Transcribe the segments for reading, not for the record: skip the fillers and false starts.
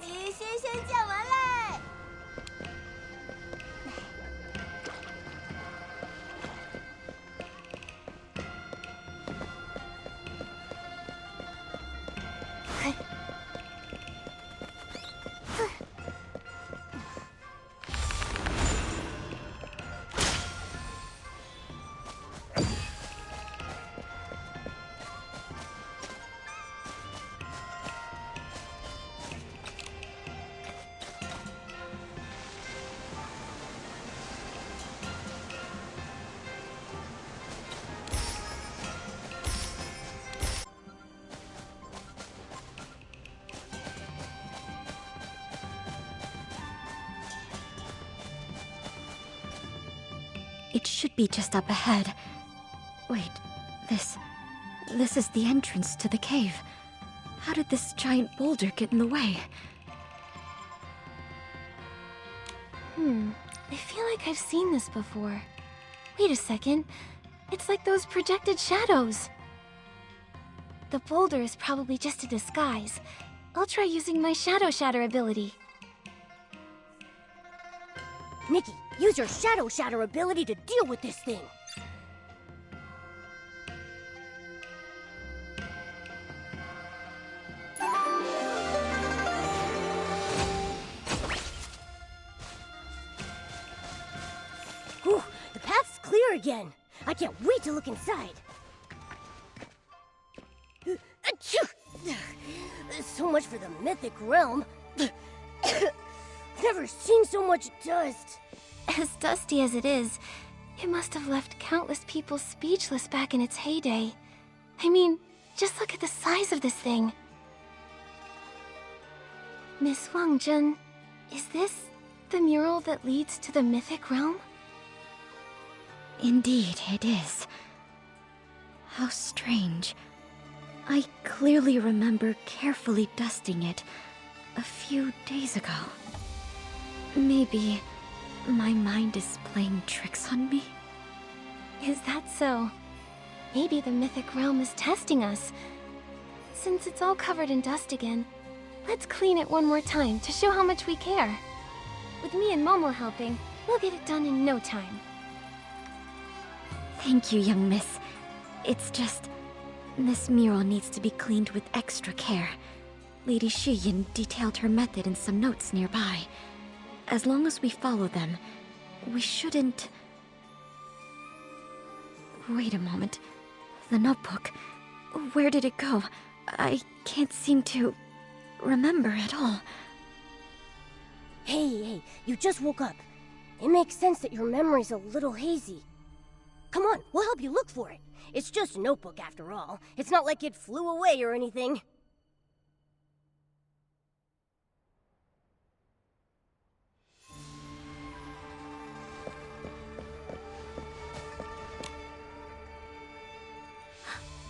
级新鲜见闻嘞！It should be just up ahead. Wait, this is the entrance to the cave. How did this giant boulder get in the way? I feel like I've seen this before. Wait a second. It's like those projected shadows. The boulder is probably just a disguise. I'll try using my Shadow Shatter ability. Nikki, use your Shadow Shatter ability to deal with this thing. Whew, the path's clear again. I can't wait to look inside. Achoo! So much for the mythic realm. Never seen so much dust. As dusty as it is, it must have left countless people speechless back in its heyday. I mean, just look at the size of this thing. Miss Wang Zhen, is this the mural that leads to the mythic realm? Indeed, it is. How strange. I clearly remember carefully dusting it a few days ago. Maybe my mind is playing tricks on me? Is that so? Maybe the mythic realm is testing us. Since it's all covered in dust again, let's clean it one more time to show how much we care. With me and Momo helping, we'll get it done in no time. Thank you, young miss. It's just... this mural needs to be cleaned with extra care. Lady Shiyin detailed her method in some notes nearby. As long as we follow them, we shouldn't... Wait a moment. The notebook. Where did it go? I can't seem to remember at all. Hey, you just woke up. It makes sense that your memory's a little hazy. Come on, we'll help you look for it. It's just a notebook after all. It's not like it flew away or anything.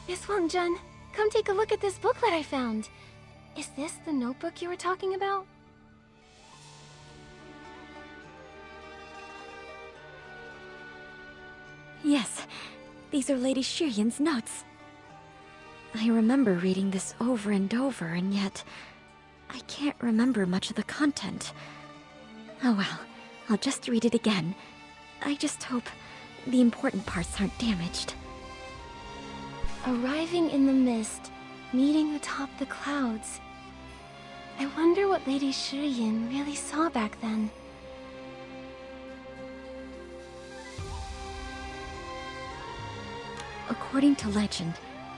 Miss Wang Zhen, come take a look at this booklet I found. Is this the notebook you were talking about? Yes, these are Lady Shiyin's notes. I remember reading this over and over, and yet I can't remember much of the content. Oh well, I'll just read it again. I just hope the important parts aren't damaged. Arriving in the mist, meeting atop the clouds. I wonder what Lady Shiyin really saw back then. According to legend,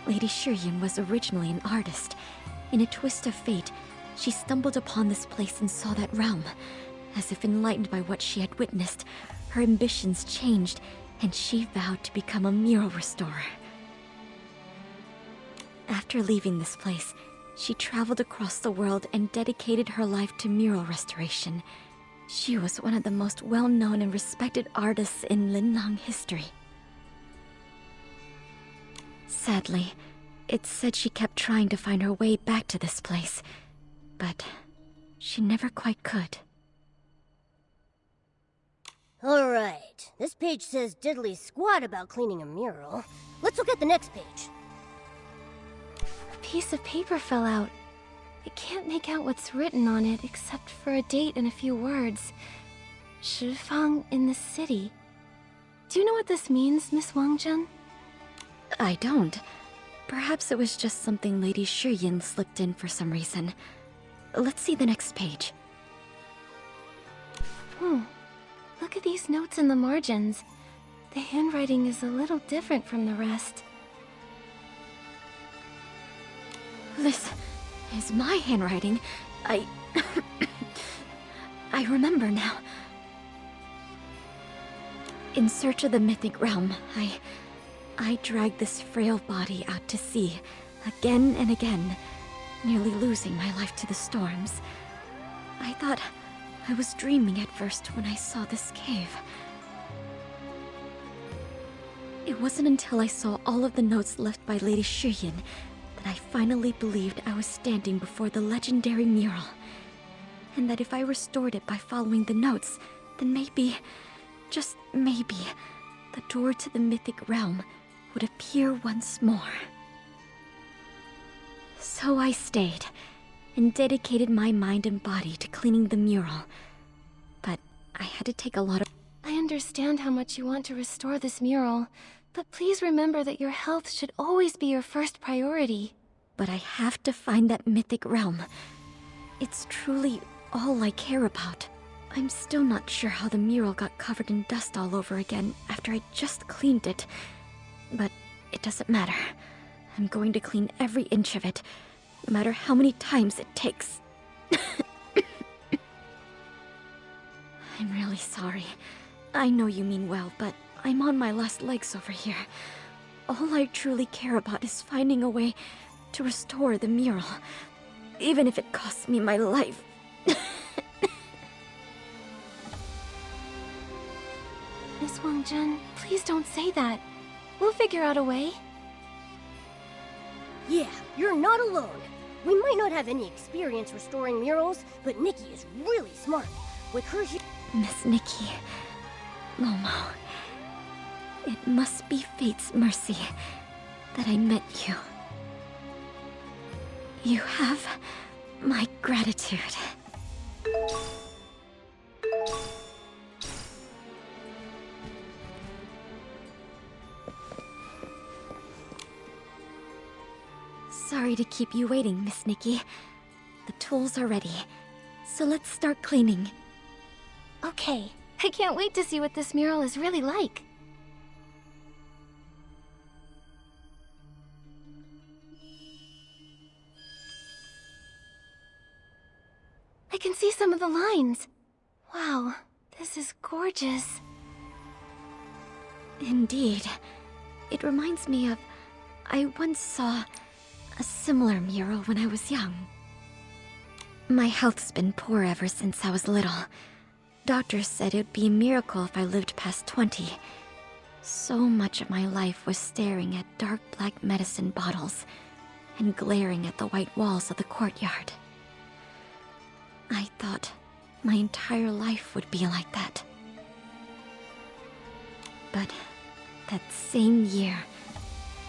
Lady Shiyin was originally an artist. In a twist of fate, she stumbled upon this place and saw that realm. As if enlightened by what she had witnessed, her ambitions changed, and she vowed to become a mural restorer. After leaving this place, she traveled across the world and dedicated her life to mural restoration. She was one of the most well-known and respected artists in Linlang history. Sadly, it's said she kept trying to find her way back to this place, but she never quite could. Alright, this page says diddly squat about cleaning a mural. Let's look at the next page. A piece of paper fell out. I can't make out what's written on it except for a date and a few words. Shifang in the city. Do you know what this means, Miss Wangjun? I don't. Perhaps it was just something Lady Shiyin slipped in for some reason. Let's see the next page. Look at these notes in the margins. The handwriting is a little different from the rest. This is my handwriting. I remember now. In search of the mythic realm, I dragged this frail body out to sea, again and again, nearly losing my life to the storms. I thought I was dreaming at first when I saw this cave. It wasn't until I saw all of the notes left by Lady Shiyin that I finally believed I was standing before the legendary mural, and that if I restored it by following the notes, then maybe, just maybe, the door to the mythic realm would appear once more. So I stayed, and dedicated my mind and body to cleaning the mural. But I had to take a lot of... I understand how much you want to restore this mural, but please remember that your health should always be your first priority. But I have to find that mythic realm. It's truly all I care about. I'm still not sure how the mural got covered in dust all over again after I just cleaned it. But it doesn't matter. I'm going to clean every inch of it, no matter how many times it takes. I'm really sorry. I know you mean well, but I'm on my last legs over here. All I truly care about is finding a way to restore the mural, even if it costs me my life. Miss Wangjun, please don't say that. We'll figure out a way. Yeah, you're not alone. We might not have any experience restoring murals, but Nikki is really smart. With her here... Miss Nikki, Momo, it must be fate's mercy that I met you. You have my gratitude. Sorry to keep you waiting, Miss Nikki. The tools are ready, so let's start cleaning. Okay, I can't wait to see what this mural is really like. I can see some of the lines. Wow, this is gorgeous. Indeed. It reminds me of... I once saw a similar mural when I was young. My health's been poor ever since I was little. Doctors said it'd be a miracle if I lived past 20. So much of my life was staring at dark black medicine bottles and glaring at the white walls of the courtyard. I thought my entire life would be like that. But that same year,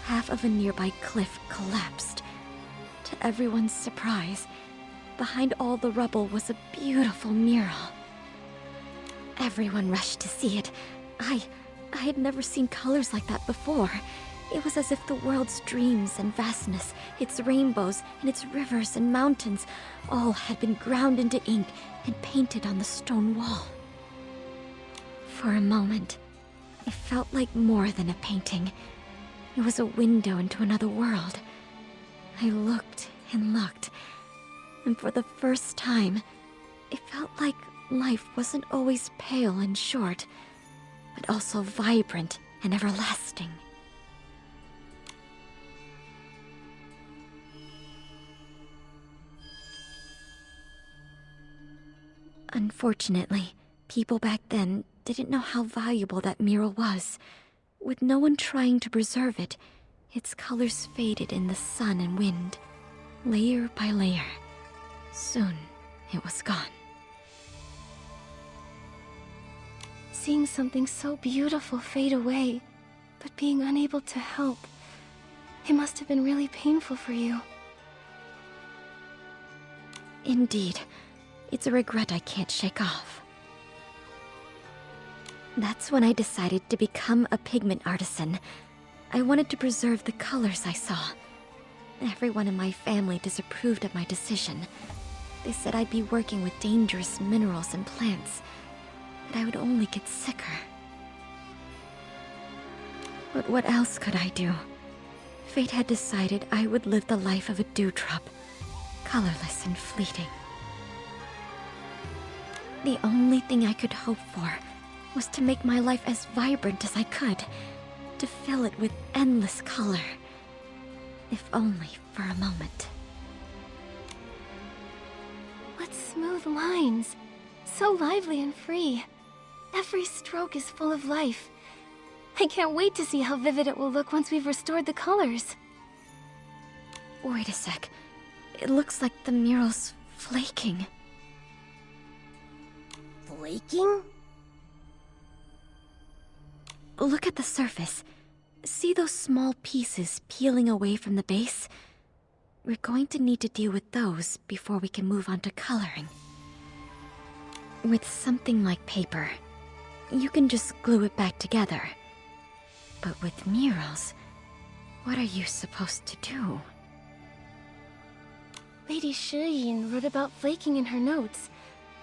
half of a nearby cliff collapsed. To everyone's surprise, behind all the rubble was a beautiful mural. Everyone rushed to see it. I had never seen colors like that before. It was as if the world's dreams and vastness, its rainbows and its rivers and mountains, all had been ground into ink and painted on the stone wall. For a moment, it felt like more than a painting. It was a window into another world. I looked and looked, and for the first time, it felt like life wasn't always pale and short, but also vibrant and everlasting. Unfortunately, people back then didn't know how valuable that mural was. With no one trying to preserve it, its colors faded in the sun and wind, layer by layer. Soon, it was gone. Seeing something so beautiful fade away, but being unable to help. It must have been really painful for you. Indeed, it's a regret I can't shake off. That's when I decided to become a pigment artisan. I wanted to preserve the colors I saw. Everyone in my family disapproved of my decision. They said I'd be working with dangerous minerals and plants, that I would only get sicker. But what else could I do? Fate had decided I would live the life of a dewdrop, colorless and fleeting. The only thing I could hope for was to make my life as vibrant as I could, to fill it with endless color, if only for a moment. What smooth lines! So lively and free. Every stroke is full of life. I can't wait to see how vivid it will look once we've restored the colors. Wait a sec. It looks like the mural's flaking. Flaking? Look at the surface. See those small pieces peeling away from the base? We're going to need to deal with those before we can move on to coloring. With something like paper, you can just glue it back together. But with murals, what are you supposed to do? Lady Shiyin wrote about flaking in her notes.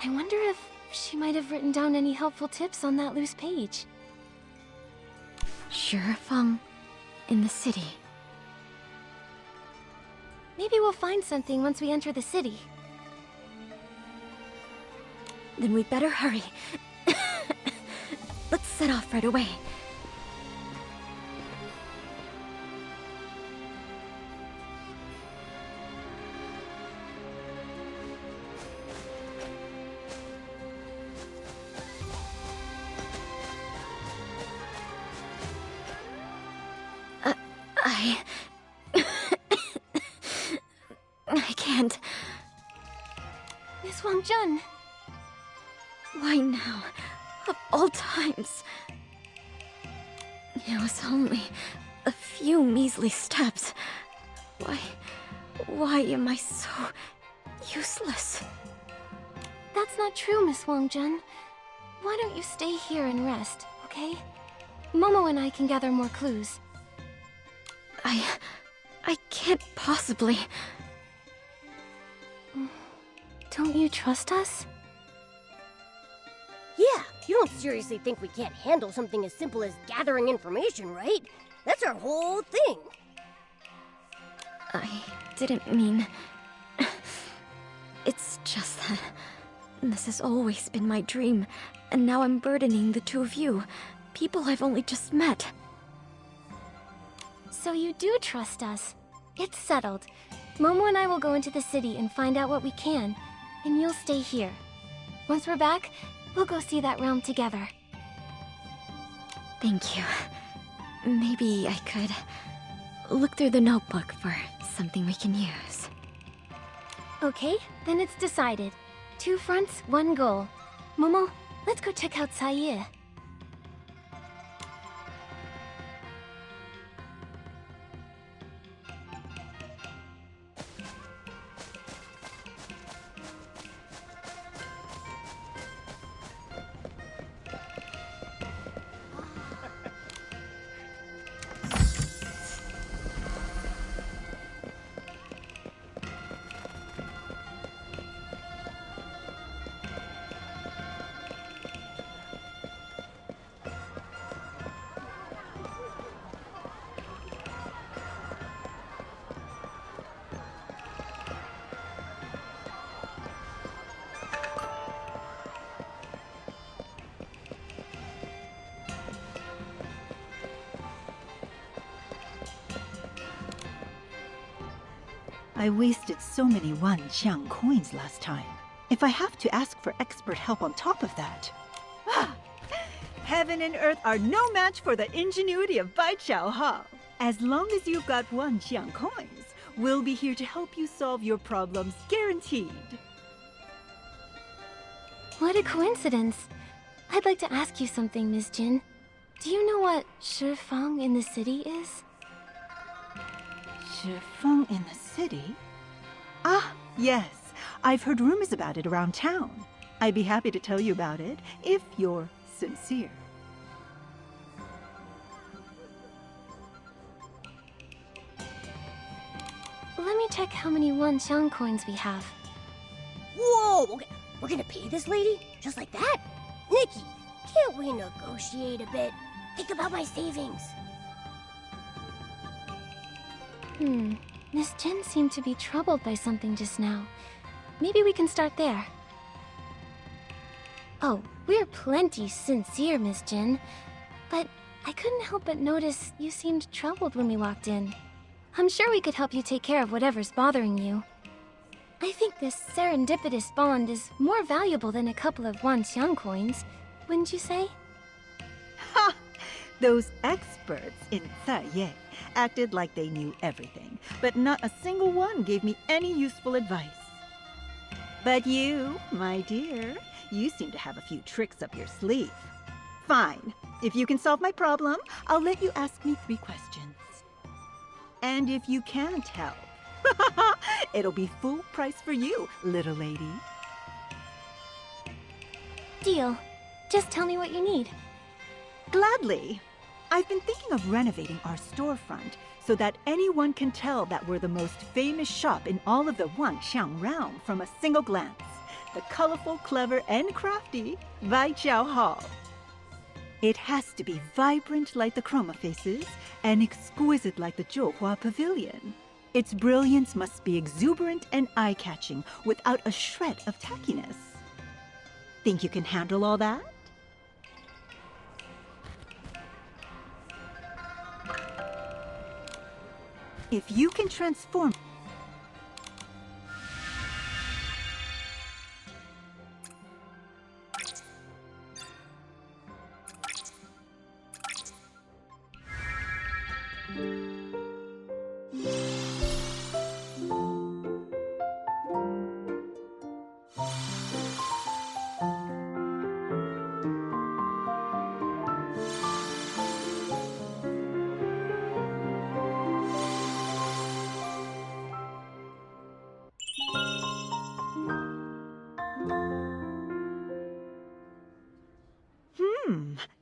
I wonder if she might have written down any helpful tips on that loose page. Shifeng, in the city. Maybe we'll find something once we enter the city. Then we'd better hurry. Let's set off right away. I can't. Miss Wangjun! Why now? Of all times. It was only a few measly steps. Why am I so useless? That's not true, Miss Wangjun. Why don't you stay here and rest, okay? Momo and I can gather more clues. I can't possibly. Don't you trust us? Yeah, you don't seriously think we can't handle something as simple as gathering information, right? That's our whole thing. I didn't mean... It's just that this has always been my dream, and now I'm burdening the two of you, people I've only just met. So you do trust us. It's settled. Momo and I will go into the city and find out what we can, and you'll stay here. Once we're back, we'll go see that realm together. Thank you. Maybe I could look through the notebook for something we can use. Okay, then it's decided. 2 fronts, 1 goal. Momo, let's go check out Saie. I wasted so many Wanxiang coins last time. If I have to ask for expert help on top of that... Heaven and earth are no match for the ingenuity of Baichao Ha. As long as you've got Wanxiang coins, we'll be here to help you solve your problems, guaranteed. What a coincidence. I'd like to ask you something, Ms. Jin. Do you know what Shifeng in the city is? Shifeng in the city? Ah, yes. I've heard rumors about it around town. I'd be happy to tell you about it if you're sincere. Let me check how many Wanxiang coins we have. Whoa! Okay, we're gonna pay this lady? Just like that? Nikki, can't we negotiate a bit? Think about my savings. Miss Jin seemed to be troubled by something just now. Maybe we can start there. Oh, we're plenty sincere, Miss Jin. But I couldn't help but notice you seemed troubled when we walked in. I'm sure we could help you take care of whatever's bothering you. I think this serendipitous bond is more valuable than a couple of Wanxiang coins, wouldn't you say? Ha! Those experts in Ye acted like they knew everything, but not a single one gave me any useful advice. But you, my dear, you seem to have a few tricks up your sleeve. Fine. If you can solve my problem, I'll let you ask me 3 questions. And if you can't help, it'll be full price for you, little lady. Deal. Just tell me what you need. Gladly. I've been thinking of renovating our storefront so that anyone can tell that we're the most famous shop in all of the Wanxiang realm from a single glance. The colorful, clever, and crafty Baijiao Hall. It has to be vibrant like the chroma faces and exquisite like the Zhouhua Pavilion. Its brilliance must be exuberant and eye-catching without a shred of tackiness. Think you can handle all that? If you can transform...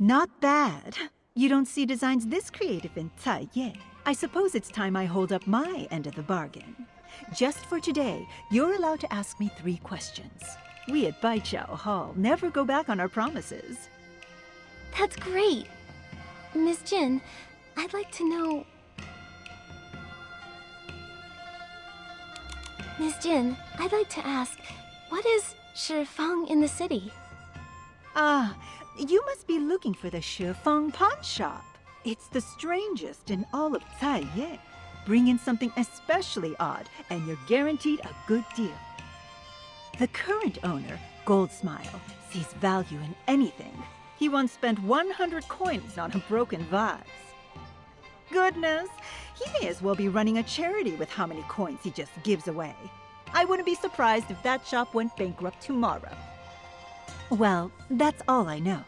Not bad. You don't see designs this creative in Ye. I suppose it's time I hold up my end of the bargain. Just for today, you're allowed to ask me 3 questions. We at Baijiao Hall never go back on our promises. That's great. Miss Jin, I'd like to know... Miss Jin, I'd like to ask, what is Shifeng in the city? Ah, you must be looking for the Shifeng pawn shop. It's the strangest in all of Ye. Bring in something especially odd, and you're guaranteed a good deal. The current owner, Goldsmile, sees value in anything. He once spent 100 coins on a broken vase. Goodness, he may as well be running a charity with how many coins he just gives away. I wouldn't be surprised if that shop went bankrupt tomorrow. Well, that's all I know.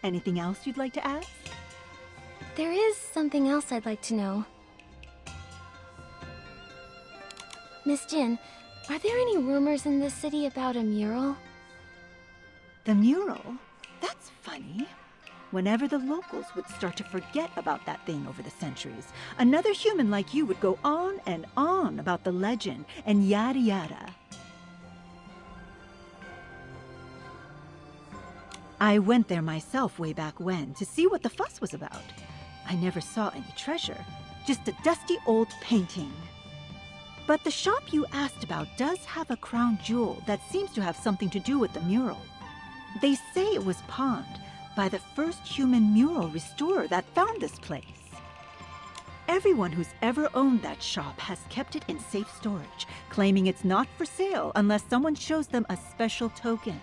Anything else you'd like to ask? There is something else I'd like to know. Miss Jin, are there any rumors in this city about a mural? The mural? That's funny. Whenever the locals would start to forget about that thing over the centuries, another human like you would go on and on about the legend and yada yada. I went there myself way back when to see what the fuss was about. I never saw any treasure, just a dusty old painting. But the shop you asked about does have a crown jewel that seems to have something to do with the mural. They say it was pawned by the first human mural restorer that found this place. Everyone who's ever owned that shop has kept it in safe storage, claiming it's not for sale unless someone shows them a special token.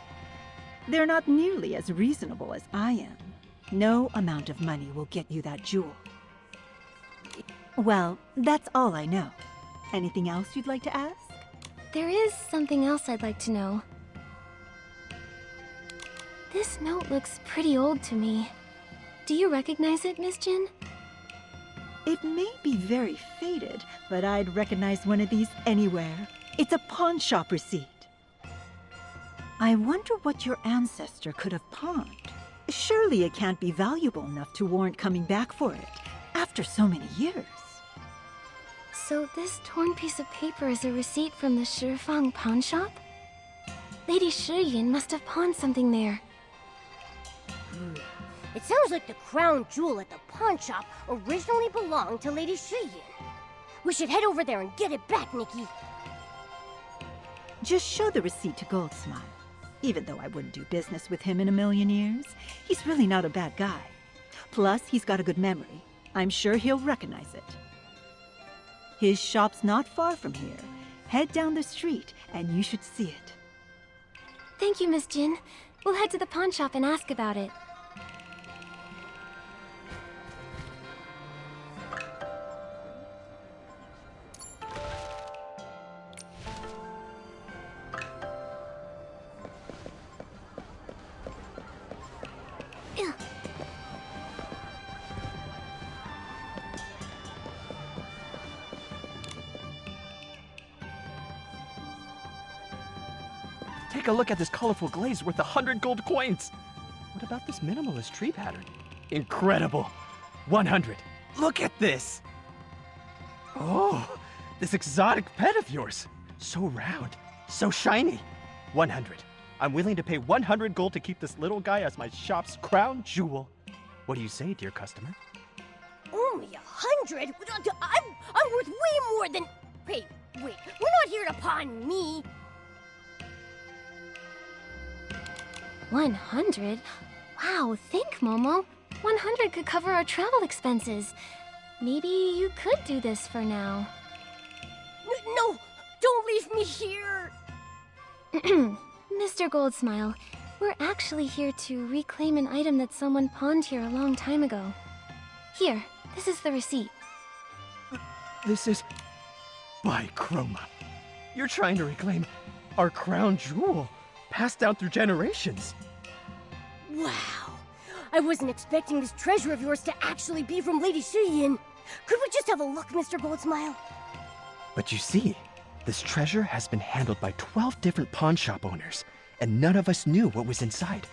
They're not nearly as reasonable as I am. No amount of money will get you that jewel. Well, that's all I know. Anything else you'd like to ask? There is something else I'd like to know. This note looks pretty old to me. Do you recognize it, Miss Jin? It may be very faded, but I'd recognize one of these anywhere. It's a pawn shop receipt. I wonder what your ancestor could have pawned. Surely it can't be valuable enough to warrant coming back for it, after so many years. So this torn piece of paper is a receipt from the Shifang pawn shop? Lady Shiyin must have pawned something there. It sounds like the crown jewel at the pawn shop originally belonged to Lady Shiyin. We should head over there and get it back, Nikki. Just show the receipt to Goldsmile. Even though I wouldn't do business with him in a million years, he's really not a bad guy. Plus, he's got a good memory. I'm sure he'll recognize it. His shop's not far from here. Head down the street, and you should see it. Thank you, Miss Jin. We'll head to the pawn shop and ask about it. Take a look at this colorful glaze worth 100 gold coins. What about this minimalist tree pattern? Incredible. 100. Look at this. Oh, this exotic pet of yours. So round, so shiny. 100. I'm willing to pay 100 gold to keep this little guy as my shop's crown jewel. What do you say, dear customer? Only 100? I'm worth way more than... Wait, we're not here to pawn me. 100? Wow, think, Momo. 100 could cover our travel expenses. Maybe you could do this for now. No, don't leave me here. Mr. Goldsmile, we're actually here to reclaim an item that someone pawned here a long time ago. Here, this is the receipt. This is... By Chroma. You're trying to reclaim our crown jewel, passed down through generations. Wow. I wasn't expecting this treasure of yours to actually be from Lady Shiyin. Could we just have a look, Mr. Goldsmile? But you see, this treasure has been handled by 12 different pawn shop owners, and none of us knew what was inside.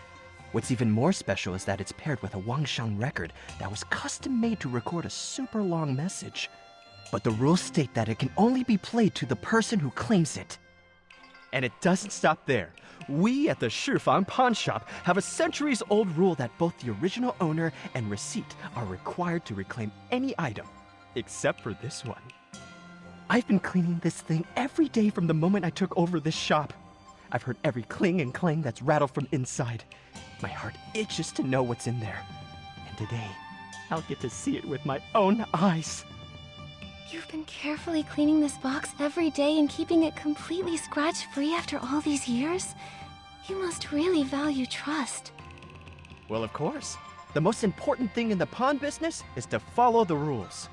What's even more special is that it's paired with a Wangshan record that was custom made to record a super long message. But the rules state that it can only be played to the person who claims it. And it doesn't stop there. We at the Shifang pawn shop have a centuries-old rule that both the original owner and receipt are required to reclaim any item, except for this one. I've been cleaning this thing every day from the moment I took over this shop. I've heard every cling and clang that's rattled from inside. My heart itches to know what's in there. And today, I'll get to see it with my own eyes. You've been carefully cleaning this box every day and keeping it completely scratch-free after all these years? You must really value trust. Well, of course. The most important thing in the pawn business is to follow the rules.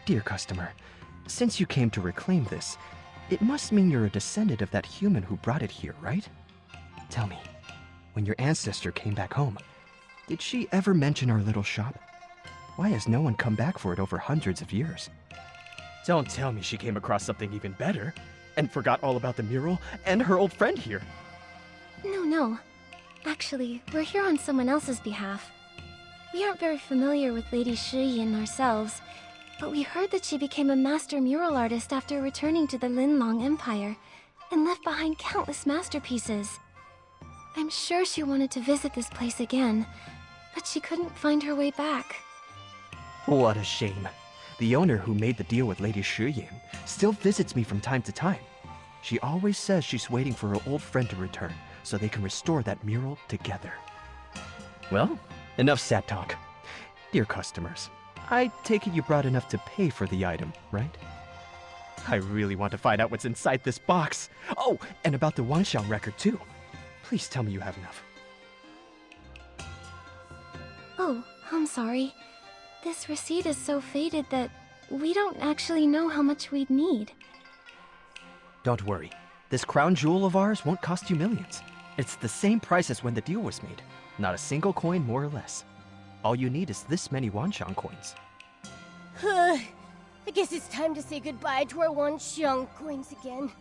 Dear customer, since you came to reclaim this, it must mean you're a descendant of that human who brought it here, right? Tell me, when your ancestor came back home, did she ever mention our little shop? Why has no one come back for it over hundreds of years? Don't tell me she came across something even better and forgot all about the mural and her old friend here. No. Actually, we're here on someone else's behalf. We aren't very familiar with Lady Shiyin ourselves, but we heard that she became a master mural artist after returning to the Linlong Empire and left behind countless masterpieces. I'm sure she wanted to visit this place again, but she couldn't find her way back. What a shame. The owner who made the deal with Lady Shiyin still visits me from time to time. She always says she's waiting for her old friend to return so they can restore that mural together. Well, enough sad talk. Dear customers, I take it you brought enough to pay for the item, right? I really want to find out what's inside this box. Oh, and about the Wangshan record too. Please tell me you have enough. Oh, I'm sorry. This receipt is so faded that we don't actually know how much we'd need. Don't worry. This crown jewel of ours won't cost you millions. It's the same price as when the deal was made. Not a single coin more or less. All you need is this many Wangshan coins. I guess it's time to say goodbye to our Wangshan coins again.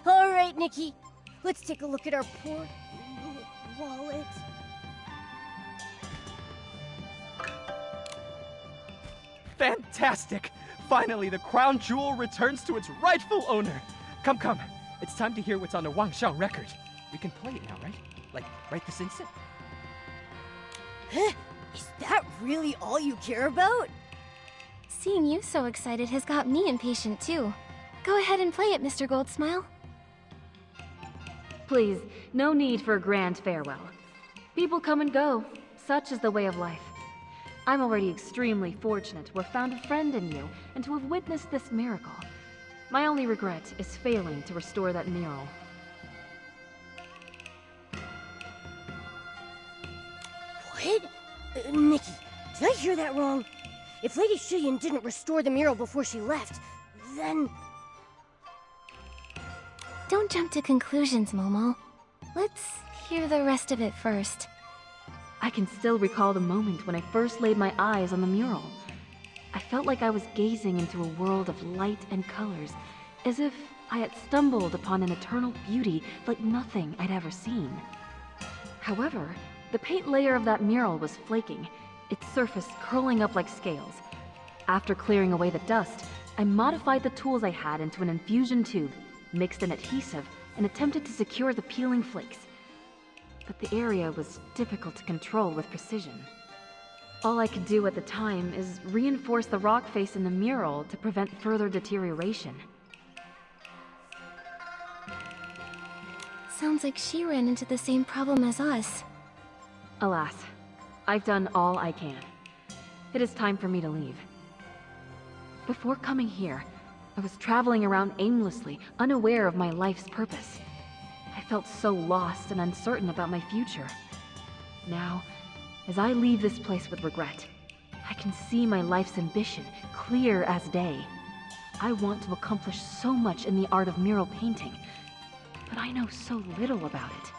All right, Nikki. let's take a look at our poor wallet. Fantastic! Finally, the crown jewel returns to its rightful owner. Come, come. It's time to hear what's on the Wangshang record. We can play it now, right? Like, right this instant? Huh? Is that really all you care about? Seeing you so excited has got me impatient too. Go ahead and play it, Mr. Goldsmile. Please, no need for a grand farewell. People come and go. Such is the way of life. I'm already extremely fortunate to have found a friend in you and to have witnessed this miracle. My only regret is failing to restore that mural. What? Nikki, did I hear that wrong? If Lady Shiyan didn't restore the mural before she left, then... Don't jump to conclusions, Momo. Let's hear the rest of it first. I can still recall the moment when I first laid my eyes on the mural. I felt like I was gazing into a world of light and colors, as if I had stumbled upon an eternal beauty like nothing I'd ever seen. However, the paint layer of that mural was flaking, its surface curling up like scales. After clearing away the dust, I modified the tools I had into an infusion tube, mixed an adhesive, and attempted to secure the peeling flakes. But the area was difficult to control with precision. All I could do at the time is reinforce the rock face in the mural to prevent further deterioration. Sounds like she ran into the same problem as us. Alas, I've done all I can. It is time for me to leave. Before coming here, I was traveling around aimlessly, unaware of my life's purpose. I felt so lost and uncertain about my future. Now, as I leave this place with regret, I can see my life's ambition clear as day. I want to accomplish so much in the art of mural painting, but I know so little about it.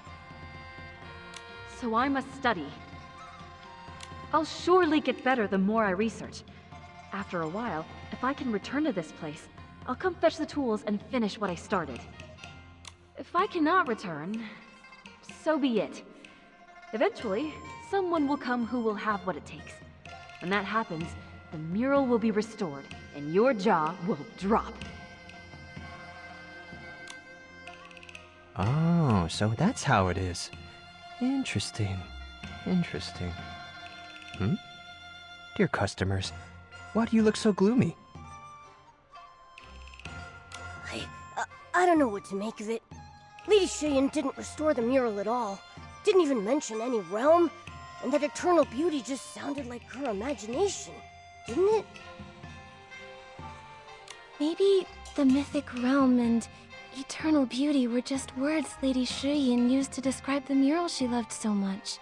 So I must study. I'll surely get better the more I research. After a while, if I can return to this place, I'll come fetch the tools and finish what I started. If I cannot return, so be it. Eventually, someone will come who will have what it takes. When that happens, the mural will be restored, and your jaw will drop. Oh, so that's how it is. Interesting. Interesting. Dear customers, why do you look so gloomy? I don't know what to make of it. Lady Shiyan didn't restore the mural at all. Didn't even mention any realm. And that eternal beauty just sounded like her imagination, didn't it? Maybe the mythic realm and eternal beauty were just words Lady Shiyan used to describe the mural she loved so much.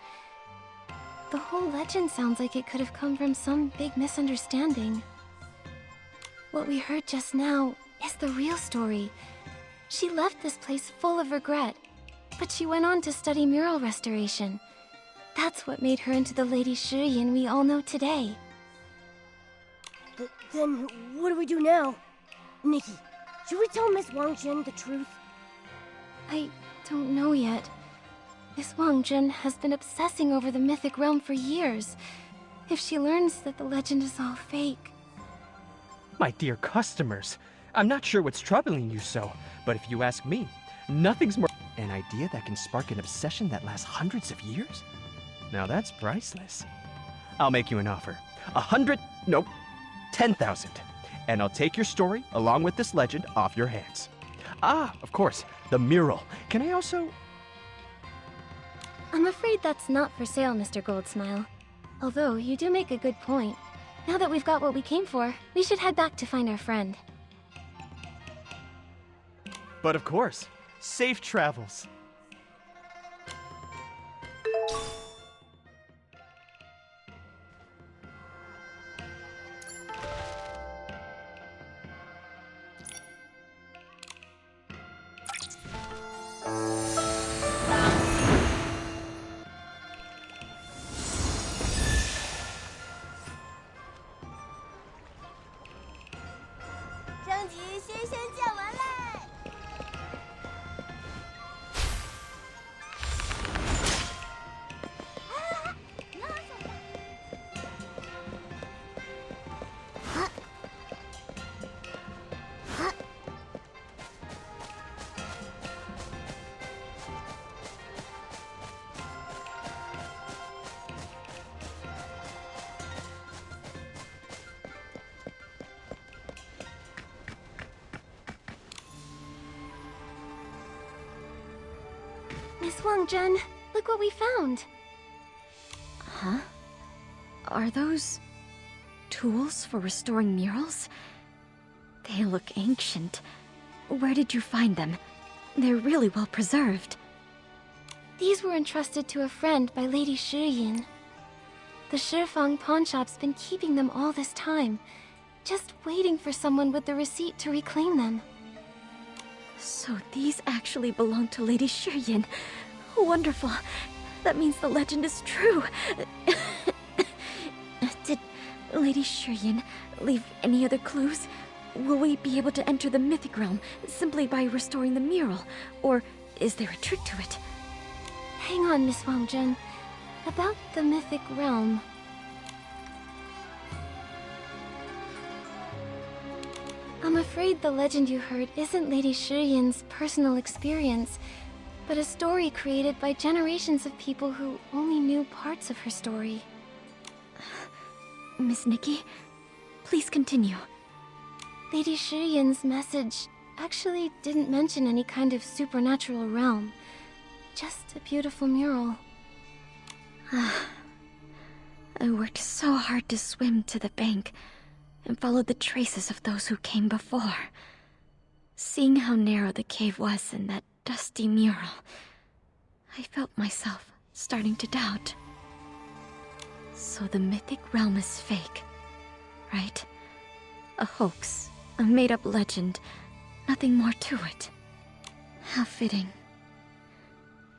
The whole legend sounds like it could have come from some big misunderstanding. What we heard just now is the real story. She left this place full of regret, but she went on to study mural restoration. That's what made her into the Lady Shiyan we all know today. Then what do we do now? Nikki, should we tell Miss Wang Jin the truth? I don't know yet. Miss Wang Jin has been obsessing over the mythic realm for years. If she learns that the legend is all fake... My dear customers, I'm not sure what's troubling you so, but if you ask me, nothing's more... An idea that can spark an obsession that lasts hundreds of years? Now that's priceless. I'll make you an offer. 100... nope, 10,000. And I'll take your story, along with this legend, off your hands. Ah, of course, the mural. Can I also... I'm afraid that's not for sale, Mr. Goldsmile. Although, you do make a good point. Now that we've got what we came for, we should head back to find our friend. But of course, safe travels. Miss Wang-Jun, look what we found. Huh? Are those tools for restoring murals? They look ancient. Where did you find them? They're really well preserved. These were entrusted to a friend by Lady Shiyin. The Shifang pawnshop's been keeping them all this time, just waiting for someone with the receipt to reclaim them. So these actually belong to Lady Shiyin. Wonderful. That means the legend is true. Did Lady Shiyin leave any other clues? Will we be able to enter the Mythic Realm simply by restoring the mural? Or is there a trick to it? Hang on, Miss Wang-Jun. About the Mythic Realm. I'm afraid the legend you heard isn't Lady Shiyin's personal experience, but a story created by generations of people who only knew parts of her story. Miss Nikki, please continue. Lady Shiyin's message actually didn't mention any kind of supernatural realm. Just a beautiful mural. I worked so hard to swim to the bank and followed the traces of those who came before. Seeing how narrow the cave was in that dusty mural, I felt myself starting to doubt. So the Mythic Realm is fake, right? A hoax, a made-up legend, nothing more to it. How fitting.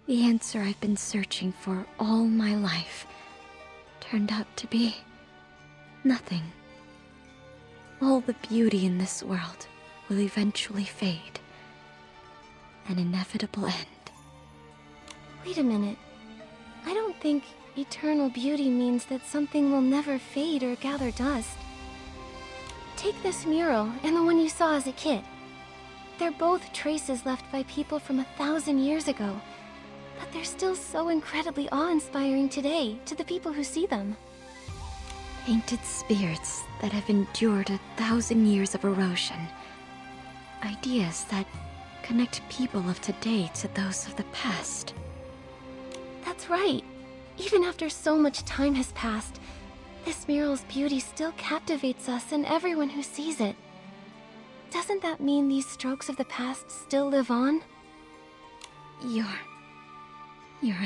The answer I've been searching for all my life turned out to be nothing. All the beauty in this world will eventually fade. An inevitable end. Wait a minute. I don't think eternal beauty means that something will never fade or gather dust. Take this mural and the one you saw as a kid. They're both traces left by people from 1,000 years ago, but they're still so incredibly awe-inspiring today to the people who see them. Painted spirits that have endured 1,000 years of erosion. Ideas that connect people of today to those of the past. That's right. Even after so much time has passed, this mural's beauty still captivates us and everyone who sees it. Doesn't that mean these strokes of the past still live on? You're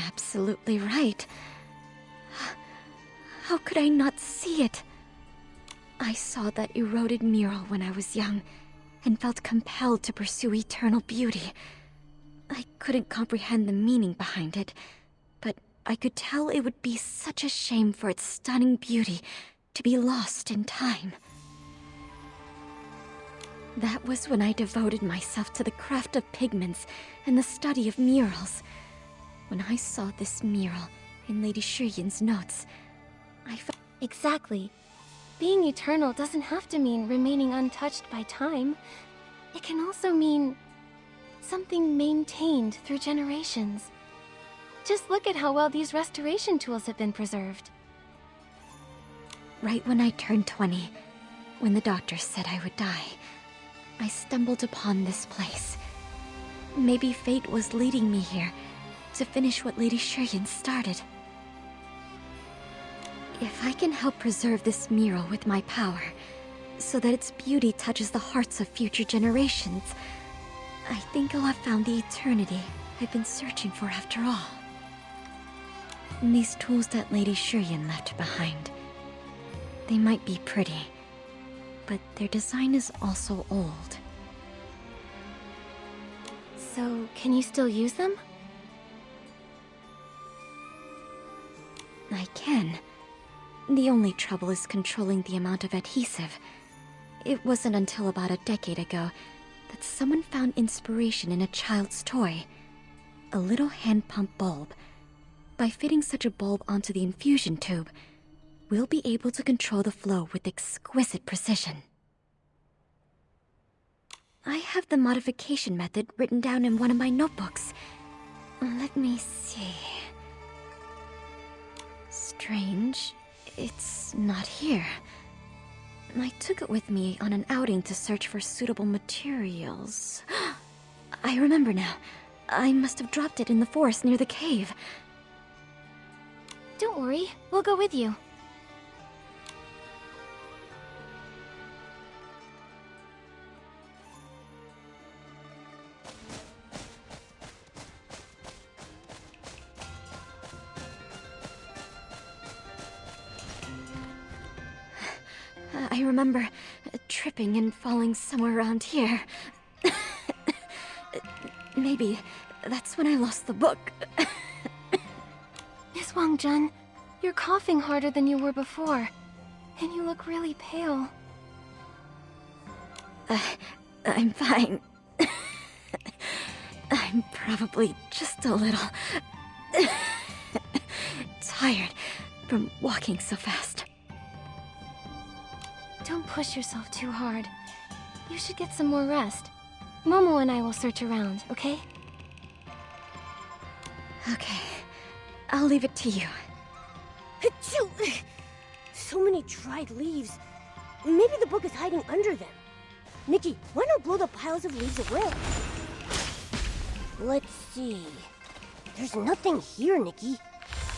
absolutely right. How could I not see it? I saw that eroded mural when I was young, and felt compelled to pursue eternal beauty. I couldn't comprehend the meaning behind it, but I could tell it would be such a shame for its stunning beauty to be lost in time. That was when I devoted myself to the craft of pigments and the study of murals. When I saw this mural in Lady Shiyin's notes, I felt... Exactly. Being eternal doesn't have to mean remaining untouched by time. It can also mean something maintained through generations. Just look at how well these restoration tools have been preserved. Right when I turned 20, when the doctor said I would die, I stumbled upon this place. Maybe fate was leading me here to finish what Lady Shiyin started. If I can help preserve this mural with my power, so that its beauty touches the hearts of future generations, I think I'll have found the eternity I've been searching for after all. And these tools that Lady Shiyin left behind, they might be pretty, but their design is also old. So, can you still use them? I can. The only trouble is controlling the amount of adhesive. It wasn't until about a decade ago that someone found inspiration in a child's toy. A little hand pump bulb. By fitting such a bulb onto the infusion tube, we'll be able to control the flow with exquisite precision. I have the modification method written down in one of my notebooks. Let me see. Strange. It's not here. I took it with me on an outing to search for suitable materials. I remember now. I must have dropped it in the forest near the cave. Don't worry, we'll go with you. I remember tripping and falling somewhere around here. Maybe that's when I lost the book. Miss Wangjun, you're coughing harder than you were before. And you look really pale. I'm fine. I'm probably just a little tired from walking so fast. Don't push yourself too hard. You should get some more rest. Momo and I will search around, okay? Okay, I'll leave it to you. Achoo! So many dried leaves. Maybe the book is hiding under them. Nikki, why not blow the piles of leaves away? Let's see. There's nothing here, Nikki.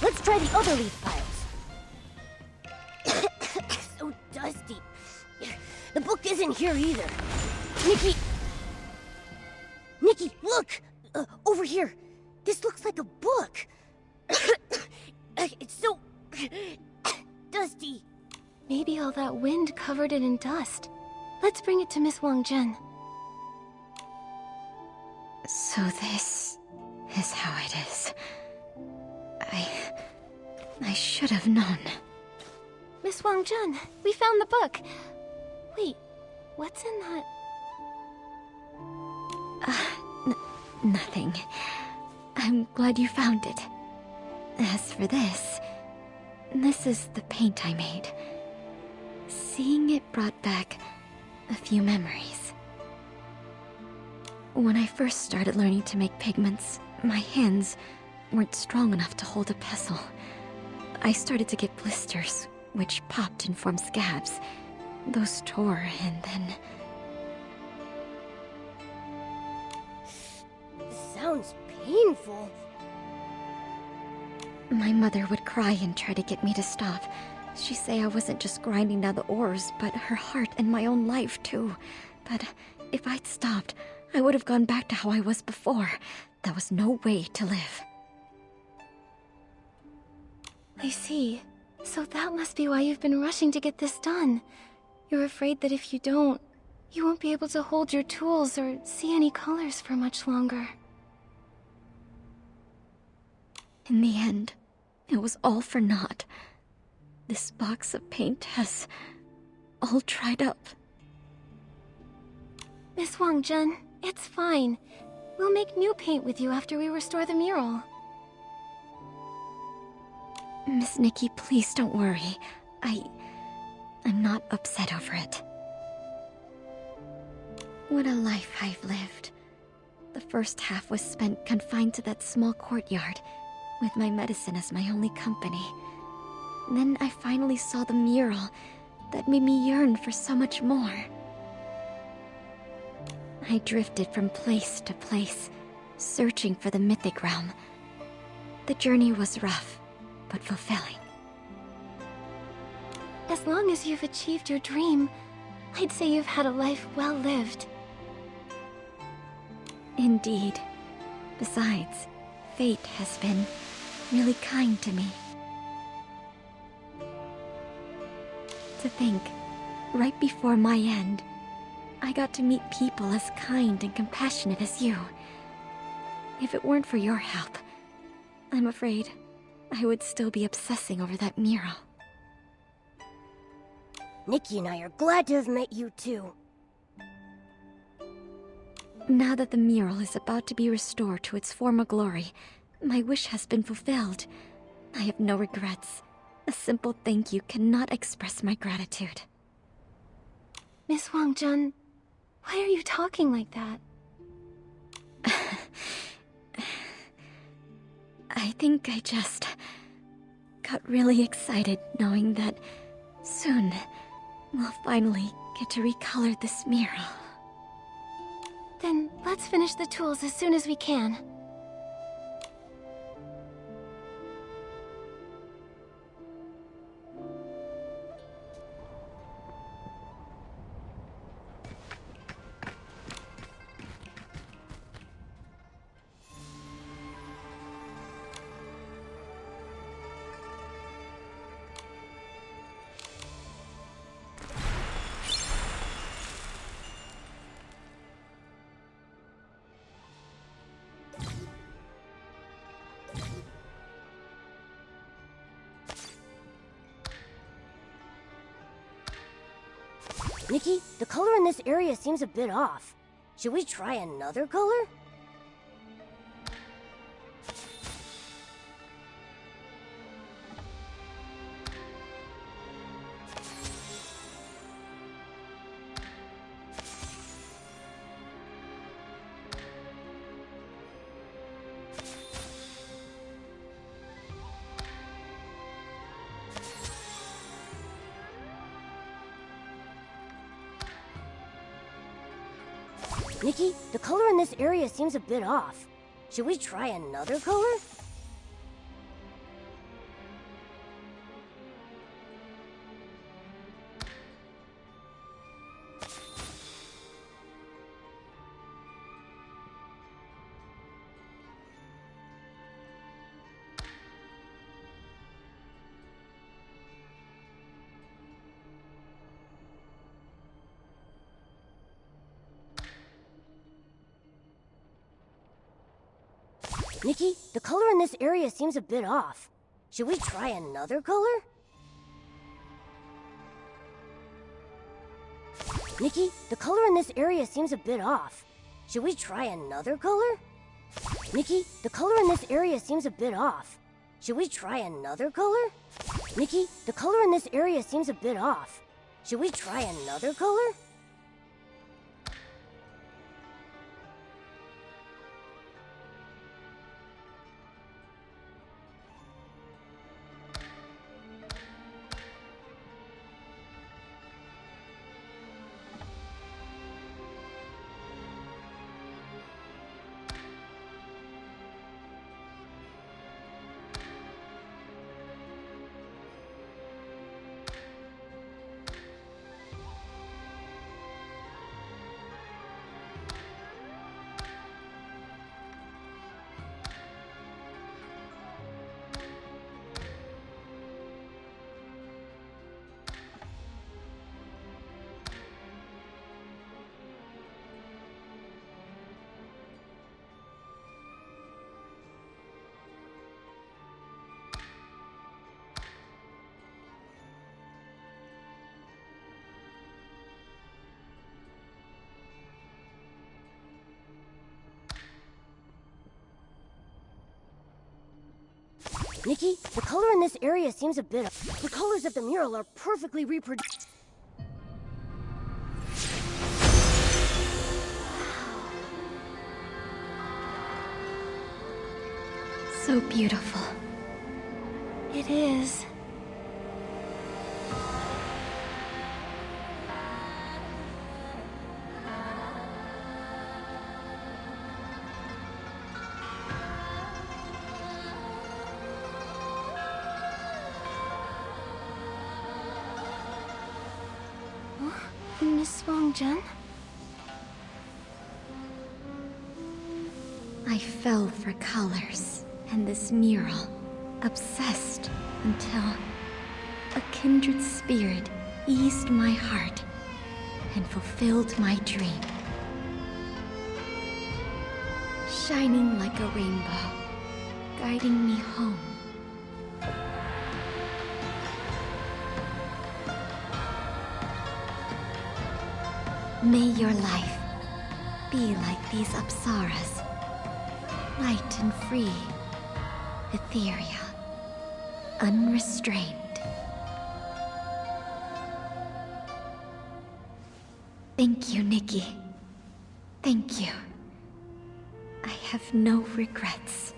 Let's try the other leaf piles. So dusty. The book isn't here either. Nikki! Nikki, look! Over here. This looks like a book. It's so dusty. Maybe all that wind covered it in dust. Let's bring it to Miss Wangjun. So this is how it is. I should have known. Miss Wangjun, we found the book. Wait, what's in that? Nothing. I'm glad you found it. As for this is the paint I made. Seeing it brought back a few memories. When I first started learning to make pigments, my hands weren't strong enough to hold a pestle. I started to get blisters, which popped and formed scabs. Those tore, and then... Sounds painful. My mother would cry and try to get me to stop. She'd say I wasn't just grinding down the ores, but her heart and my own life, too. But if I'd stopped, I would have gone back to how I was before. There was no way to live. I see. So that must be why you've been rushing to get this done. You're afraid that if you don't, you won't be able to hold your tools or see any colors for much longer. In the end, it was all for naught. This box of paint has all dried up. Miss Wangjun, it's fine. We'll make new paint with you after we restore the mural. Miss Nikki, please don't worry. I'm not upset over it. What a life I've lived. The first half was spent confined to that small courtyard, with my medicine as my only company. Then I finally saw the mural that made me yearn for so much more. I drifted from place to place, searching for the mythic realm. The journey was rough, but fulfilling. As long as you've achieved your dream, I'd say you've had a life well lived. Indeed. Besides, fate has been really kind to me. To think, right before my end, I got to meet people as kind and compassionate as you. If it weren't for your help, I'm afraid I would still be obsessing over that mural. Nikki and I are glad to have met you too. Now that the mural is about to be restored to its former glory, my wish has been fulfilled. I have no regrets. A simple thank you cannot express my gratitude. Miss Wangjun, why are you talking like that? I think I just got really excited knowing that soon we'll finally get to recolor this mural. Then let's finish the tools as soon as we can. Nikki, the color in this area seems a bit off. Should we try another color? Nikki, the color in this area seems a bit off. Should we try another color? Nikki, the color in this area seems a bit off. Should we try another color? Nikki, the color in this area seems a bit off. Should we try another color? Nikki, the color in this area seems a bit off. Should we try another color? Nikki, the color in this area seems a bit off. Should we try another color? Nikki, the color in this area seems a bit... The colors of the mural are perfectly reproduced. So beautiful. It is. Miss Wang-Jen? I fell for colors and this mural, obsessed until a kindred spirit eased my heart and fulfilled my dream. Shining like a rainbow, guiding me home. May your life be like these apsaras, light and free, ethereal, unrestrained. Thank you, Nikki. Thank you. I have no regrets.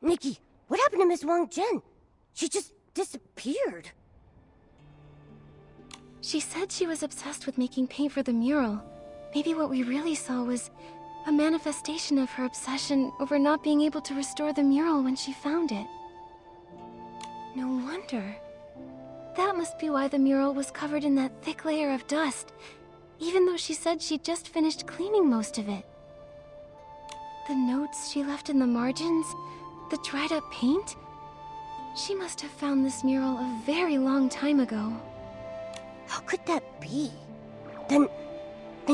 Nikki, what happened to Miss Wang-Jen? She just disappeared. She said she was obsessed with making paint for the mural. Maybe what we really saw was a manifestation of her obsession over not being able to restore the mural when she found it. No wonder. That must be why the mural was covered in that thick layer of dust, even though she said she'd just finished cleaning most of it. The notes she left in the margins, the dried up paint? She must have found this mural a very long time ago. How could that be? Then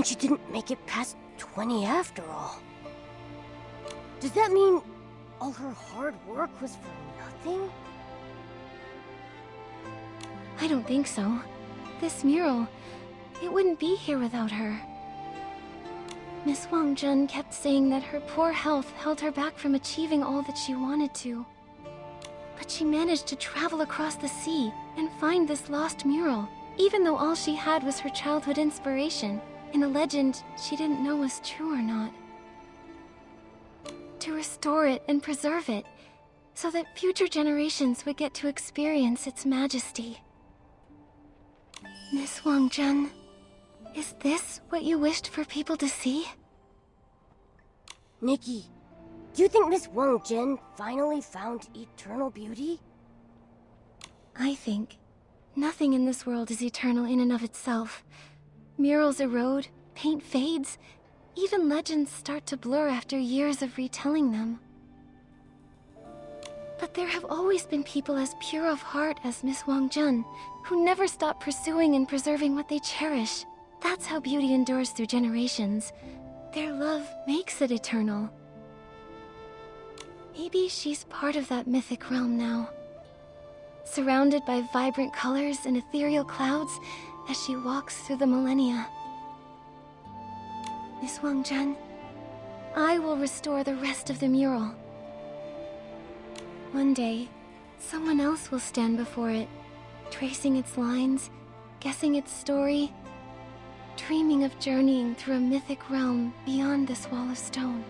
she didn't make it past 20 after all. Does that mean all her hard work was for nothing? I don't think so. This mural, it wouldn't be here without her. Miss Wang Jun kept saying that her poor health held her back from achieving all that she wanted to. But she managed to travel across the sea and find this lost mural, even though all she had was her childhood inspiration in a legend she didn't know was true or not. To restore it and preserve it, so that future generations would get to experience its majesty. Miss Wang Jun, is this what you wished for people to see? Nikki, do you think Miss Wang Jin finally found eternal beauty? I think nothing in this world is eternal in and of itself. Murals erode, paint fades, even legends start to blur after years of retelling them. But there have always been people as pure of heart as Miss Wang Jun, who never stop pursuing and preserving what they cherish. That's how beauty endures through generations. Their love makes it eternal. Maybe she's part of that mythic realm now. Surrounded by vibrant colors and ethereal clouds as she walks through the millennia. Miss Wang Jun, I will restore the rest of the mural. One day, someone else will stand before it, tracing its lines, guessing its story, dreaming of journeying through a mythic realm beyond this wall of stone.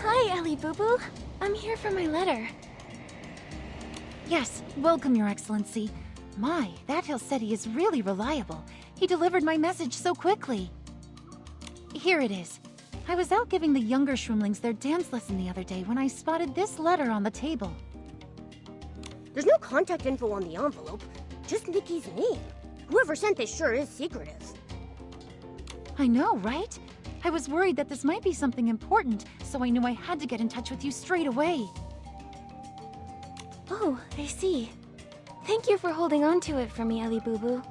Hi, Ellie Boo Boo. I'm here for my letter. Yes, welcome, Your Excellency. My, that Hilseti is really reliable. He delivered my message so quickly. Here it is. I was out giving the younger shroomlings their dance lesson the other day when I spotted this letter on the table. There's no contact info on the envelope, just Nikki's name. Whoever sent this sure is secretive. I know, right? I was worried that this might be something important, so I knew I had to get in touch with you straight away. Oh, I see. Thank you for holding on to it for me, Ellie Boo Boo.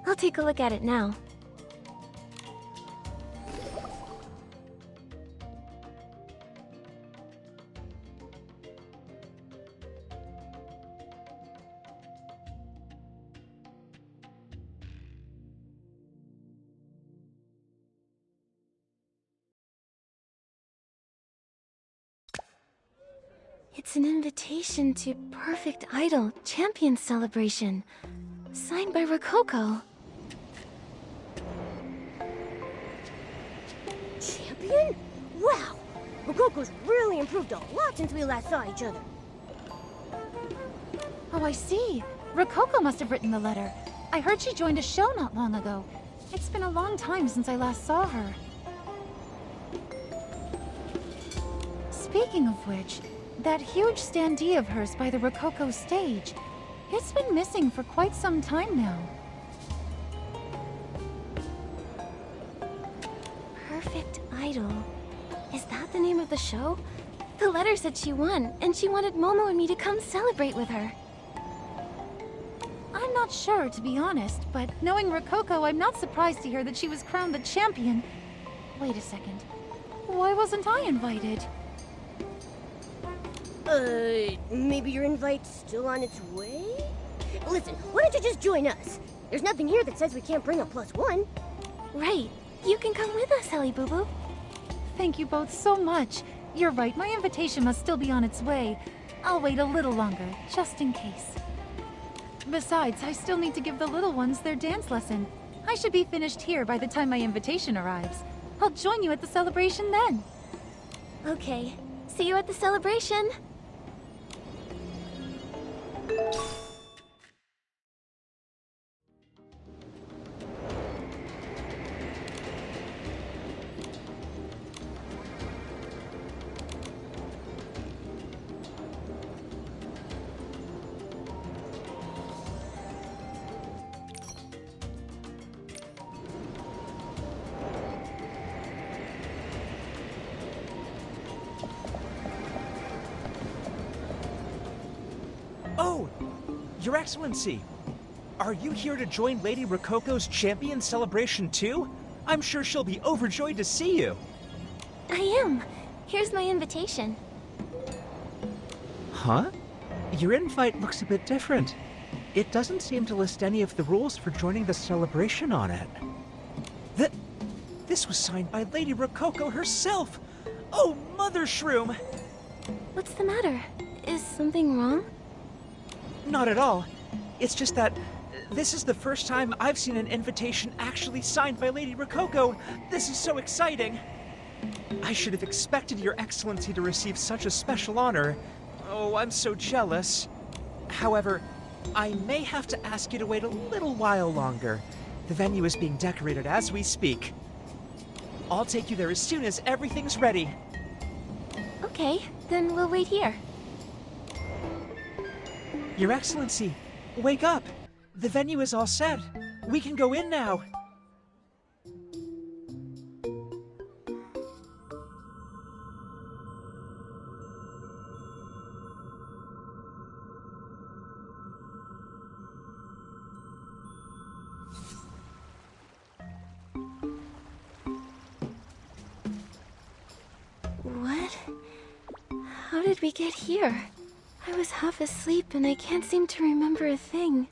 I'll take a look at it now. It's an invitation to Perfect Idol Champion Celebration, signed by Rococo. Champion? Wow! Rococo's really improved a lot since we last saw each other. Oh, I see. Rococo must have written the letter. I heard she joined a show not long ago. It's been a long time since I last saw her. Speaking of which, that huge standee of hers by the Rococo stage, it's been missing for quite some time now. Perfect Idol. Is that the name of the show? The letter said she won, and she wanted Momo and me to come celebrate with her. I'm not sure, to be honest, but knowing Rococo, I'm not surprised to hear that she was crowned the champion. Wait a second. Why wasn't I invited? Maybe your invite's still on its way? Listen, why don't you just join us? There's nothing here that says we can't bring a +1. Right. You can come with us, Ellie Boo Boo. Thank you both so much. You're right, my invitation must still be on its way. I'll wait a little longer, just in case. Besides, I still need to give the little ones their dance lesson. I should be finished here by the time my invitation arrives. I'll join you at the celebration then. Okay. See you at the celebration. Oh, Your Excellency! Are you here to join Lady Rococo's champion celebration too? I'm sure she'll be overjoyed to see you. I am. Here's my invitation. Huh? Your invite looks a bit different. It doesn't seem to list any of the rules for joining the celebration on it. This was signed by Lady Rococo herself! Oh, Mother Shroom! What's the matter? Is something wrong? Not at all. It's just that this is the first time I've seen an invitation actually signed by Lady Rococo. This is so exciting. I should have expected Your Excellency to receive such a special honor. Oh, I'm so jealous. However, I may have to ask you to wait a little while longer. The venue is being decorated as we speak. I'll take you there as soon as everything's ready. Okay, then we'll wait here. Your Excellency, wake up! The venue is all set. We can go in now. What? How did we get here? I was half asleep and I can't seem to remember a thing.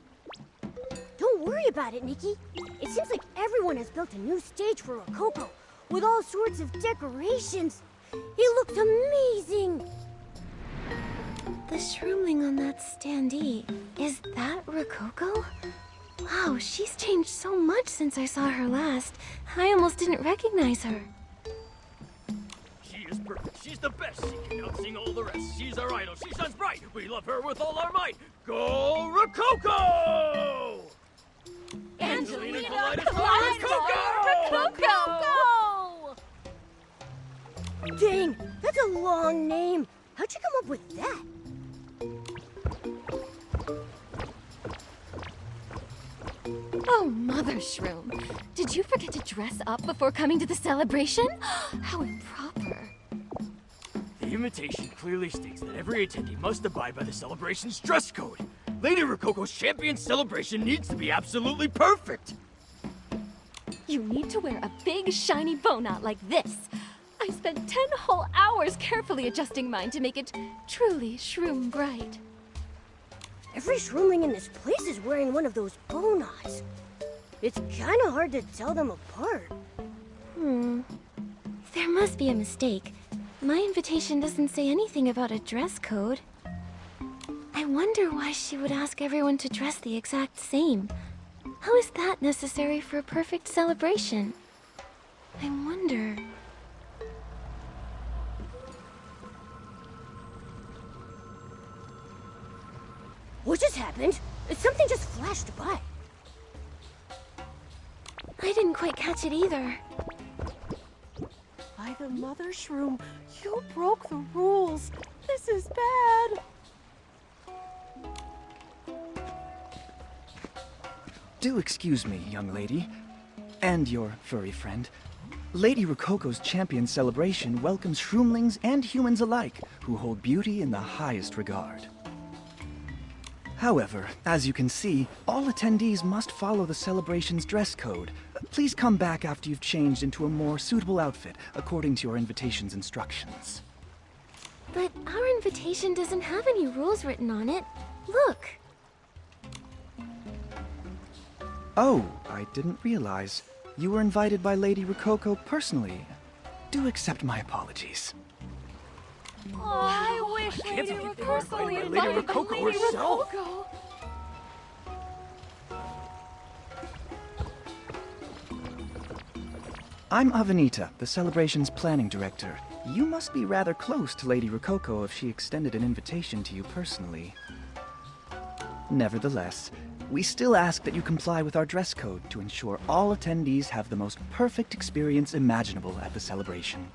Don't worry about it, Nikki. It seems like everyone has built a new stage for Rococo, with all sorts of decorations. It looks amazing! The shroomling on that standee, is that Rococo? Wow, she's changed so much since I saw her last. I almost didn't recognize her. She is perfect. She's the best. She can outsing all the rest. She's our idol. She shines bright. We love her with all our might. Go Rococo! Angelina Rococo! Dang, that's a long name. How'd you come up with that? Oh, Mother Shroom. Did you forget to dress up before coming to the celebration? How improper. The invitation clearly states that every attendee must abide by the celebration's dress code. Lady Rococo's champion celebration needs to be absolutely perfect. You need to wear a big, shiny bow knot like this. I spent 10 whole hours carefully adjusting mine to make it truly shroom bright. Every shroomling in this place is wearing one of those bow knots. It's kinda hard to tell them apart. There must be a mistake. My invitation doesn't say anything about a dress code. I wonder why she would ask everyone to dress the exact same. How is that necessary for a perfect celebration? I wonder... What just happened? Something just flashed by. I didn't quite catch it either. By the Mother Shroom, you broke the rules. This is bad. Do excuse me, young lady. And your furry friend. Lady Rococo's Champion Celebration welcomes shroomlings and humans alike who hold beauty in the highest regard. However, as you can see, all attendees must follow the celebration's dress code. Please come back after you've changed into a more suitable outfit according to your invitation's instructions. But our invitation doesn't have any rules written on it. Look! Oh, I didn't realize. You were invited by Lady Rococo personally. Do accept my apologies. I wish Lady Rococo Lady Rococo herself. I'm Avenita, the celebration's planning director. You must be rather close to Lady Rococo if she extended an invitation to you personally. Nevertheless, we still ask that you comply with our dress code to ensure all attendees have the most perfect experience imaginable at the celebration.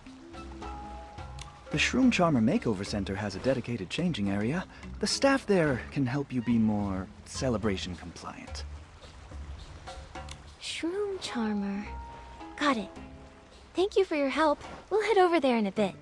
The Shroom Charmer Makeover Center has a dedicated changing area. The staff there can help you be more celebration compliant. Shroom Charmer. Got it. Thank you for your help. We'll head over there in a bit.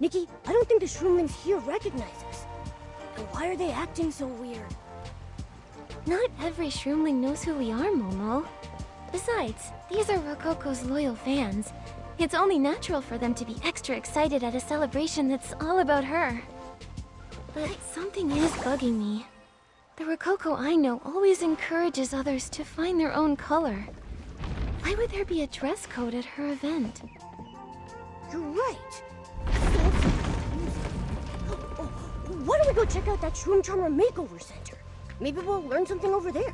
Nikki, I don't think the shroomlings here recognize us. And why are they acting so weird? Not every shroomling knows who we are, Momo. Besides, these are Rococo's loyal fans. It's only natural for them to be extra excited at a celebration that's all about her. But something is bugging me. The Rococo I know always encourages others to find their own color. Why would there be a dress code at her event? You're right. Why don't we go check out that Shroom Charmer Makeover Center? Maybe we'll learn something over there.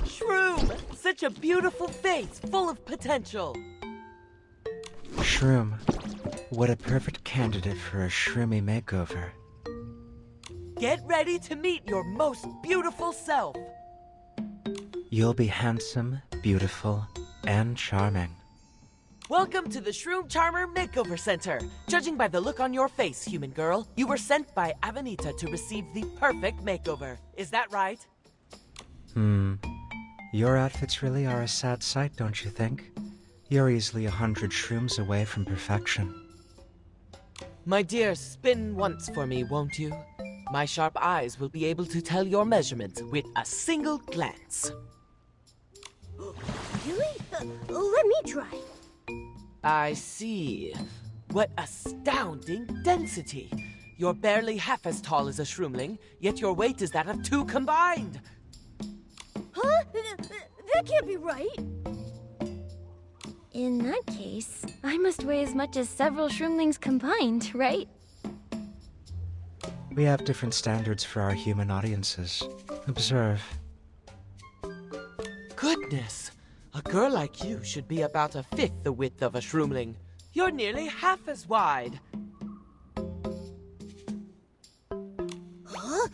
Shroom! Such a beautiful face, full of potential. Shroom, what a perfect candidate for a shroomy makeover. Get ready to meet your most beautiful self. You'll be handsome, beautiful, and charming. Welcome to the Shroom Charmer Makeover Center. Judging by the look on your face, human girl, you were sent by Avenita to receive the perfect makeover. Is that right? Your outfits really are a sad sight, don't you think? You're easily 100 shrooms away from perfection. My dear, spin once for me, won't you? My sharp eyes will be able to tell your measurements with a single glance. Really? Let me try. I see. What astounding density! You're barely half as tall as a shroomling, yet your weight is that of two combined! Huh? That can't be right. In that case, I must weigh as much as several shroomlings combined, right? We have different standards for our human audiences. Observe. Goodness! A girl like you should be about a fifth the width of a shroomling. You're nearly half as wide. Huh?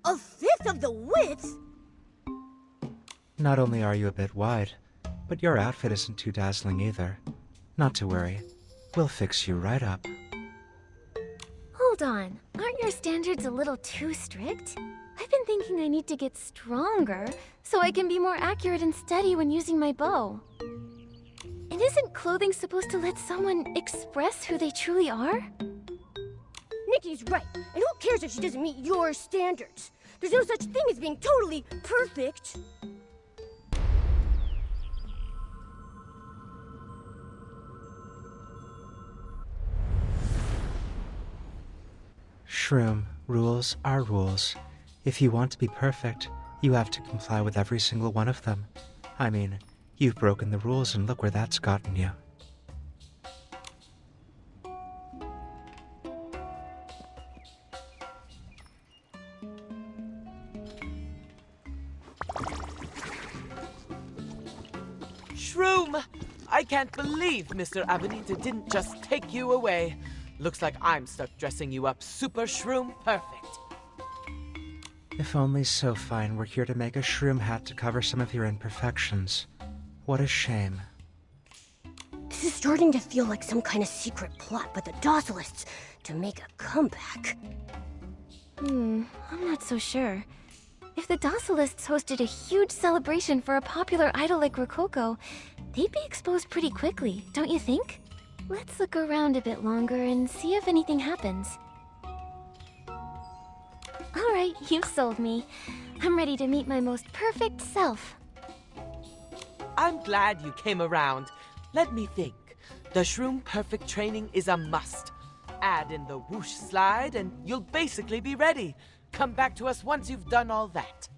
A fifth of the width? Not only are you a bit wide, but your outfit isn't too dazzling either. Not to worry. We'll fix you right up. Hold on, aren't your standards a little too strict? I've been thinking I need to get stronger, so I can be more accurate and steady when using my bow. And isn't clothing supposed to let someone express who they truly are? Nikki's right. And who cares if she doesn't meet your standards? There's no such thing as being totally perfect. Shroom, rules are rules. If you want to be perfect, you have to comply with every single one of them. I mean, you've broken the rules and look where that's gotten you. Shroom! I can't believe Mr. Abenita didn't just take you away. Looks like I'm stuck dressing you up super Shroom perfect. If only so fine were here to make a shroom hat to cover some of your imperfections. What a shame. This is starting to feel like some kind of secret plot by the Docilists to make a comeback. I'm not so sure. If the Docilists hosted a huge celebration for a popular idol like Rococo, they'd be exposed pretty quickly, don't you think? Let's look around a bit longer and see if anything happens. Alright, you've sold me. I'm ready to meet my most perfect self. I'm glad you came around. Let me think. The Shroom Perfect training is a must. Add in the whoosh slide and you'll basically be ready. Come back to us once you've done all that.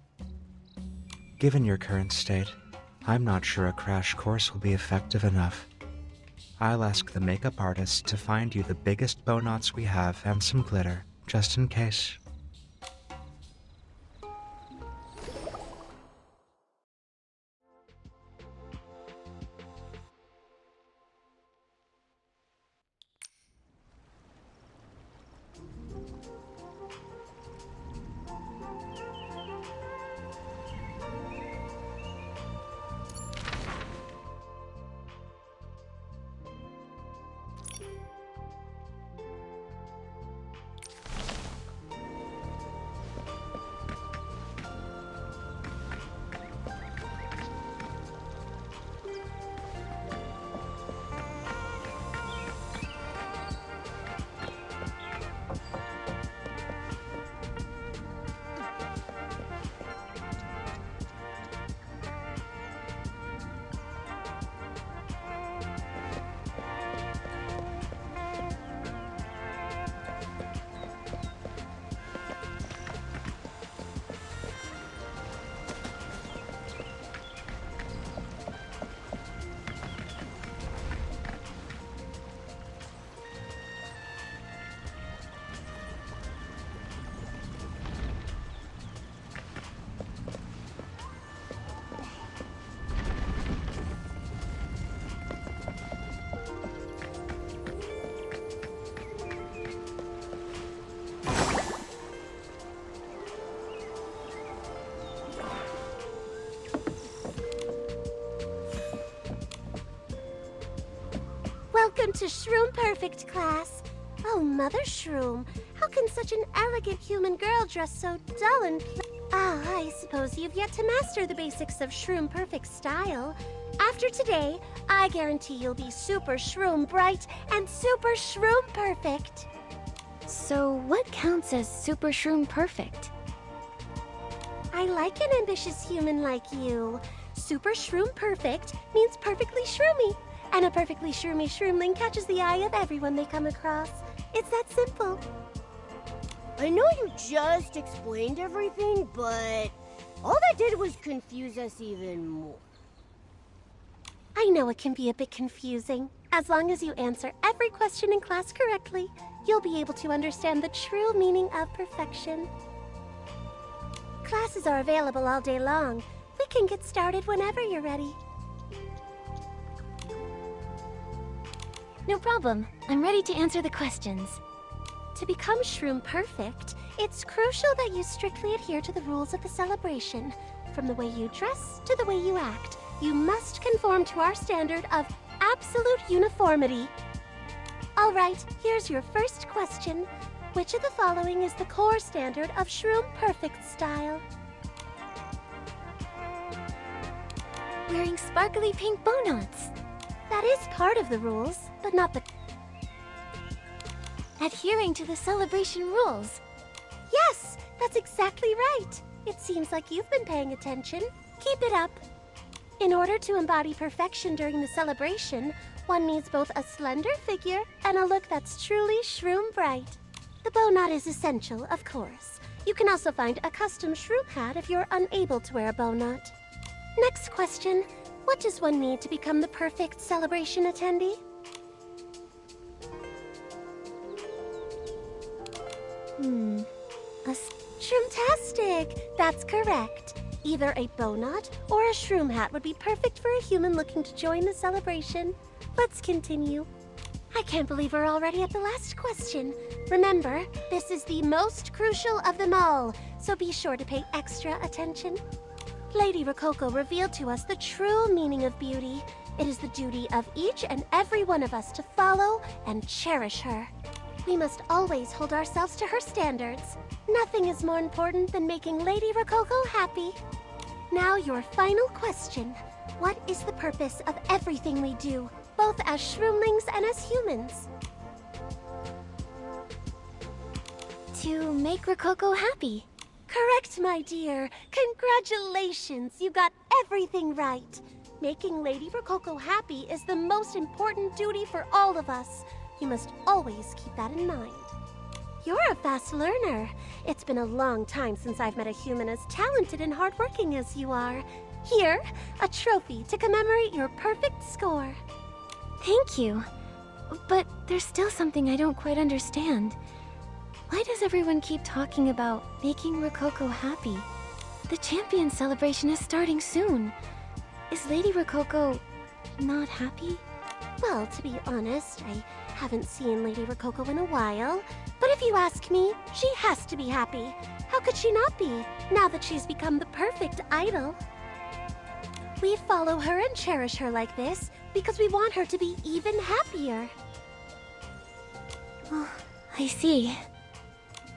Given your current state, I'm not sure a crash course will be effective enough. I'll ask the makeup artist to find you the biggest bow knots we have and some glitter, just in case. Welcome to Shroom Perfect class. Oh, Mother Shroom, how can such an elegant human girl dress so dull and I suppose you've yet to master the basics of Shroom Perfect style. After today, I guarantee you'll be super Shroom bright and super Shroom perfect. So what counts as super Shroom perfect? I like an ambitious human like you. Super Shroom perfect means perfectly shroomy. And a perfectly shroomy shroomling catches the eye of everyone they come across. It's that simple. I know you just explained everything, but all that did was confuse us even more. I know it can be a bit confusing. As long as you answer every question in class correctly, you'll be able to understand the true meaning of perfection. Classes are available all day long. We can get started whenever you're ready. No problem. I'm ready to answer the questions. To become Shroom Perfect, it's crucial that you strictly adhere to the rules of the celebration. From the way you dress to the way you act, you must conform to our standard of absolute uniformity. All right, here's your first question. Which of the following is the core standard of Shroom Perfect style? Wearing sparkly pink bow knots. That is part of the rules, but not the... Adhering to the celebration rules. Yes, that's exactly right. It seems like you've been paying attention. Keep it up. In order to embody perfection during the celebration, one needs both a slender figure and a look that's truly Shroom bright. The bow knot is essential, of course. You can also find a custom shroom hat if you're unable to wear a bow knot. Next question. What does one need to become the perfect celebration attendee? A shroomtastic! That's correct. Either a bow knot or a shroom hat would be perfect for a human looking to join the celebration. Let's continue. I can't believe we're already at the last question. Remember, this is the most crucial of them all, so be sure to pay extra attention. Lady Rococo revealed to us the true meaning of beauty. It is the duty of each and every one of us to follow and cherish her. We must always hold ourselves to her standards. Nothing is more important than making Lady Rococo happy. Now your final question. What is the purpose of everything we do, both as shroomlings and as humans? To make Rococo happy. Correct, my dear. Congratulations, you got everything right. Making Lady Rococo happy is the most important duty for all of us. You must always keep that in mind. You're a fast learner. It's been a long time since I've met a human as talented and hardworking as you are. Here, a trophy to commemorate your perfect score. Thank you. But there's still something I don't quite understand. Why does everyone keep talking about making Rococo happy? The champion celebration is starting soon. Is Lady Rococo not happy? Well, to be honest, I haven't seen Lady Rococo in a while. But if you ask me, she has to be happy. How could she not be, now that she's become the perfect idol? We follow her and cherish her like this because we want her to be even happier. Oh, I see.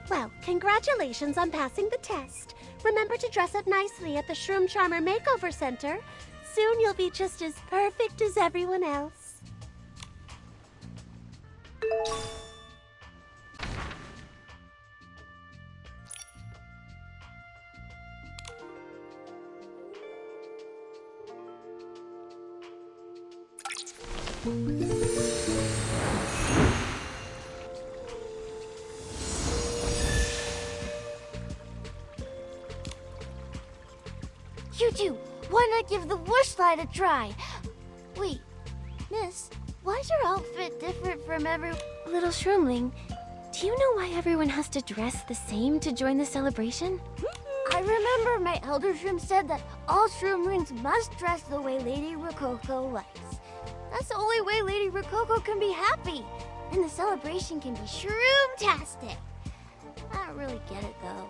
Well, congratulations on passing the test. Remember to dress up nicely at the Shroom Charmer Makeover Center. Soon you'll be just as perfect as everyone else. You two, why not give the whoosh slide a try? Wait, miss, why's your outfit different from every... Little Shroomling, do you know why everyone has to dress the same to join the celebration? I remember my elder shroom said that all shroomlings must dress the way Lady Rococo likes. That's the only way Lady Rococo can be happy, and the celebration can be shroomtastic. I don't really get it though.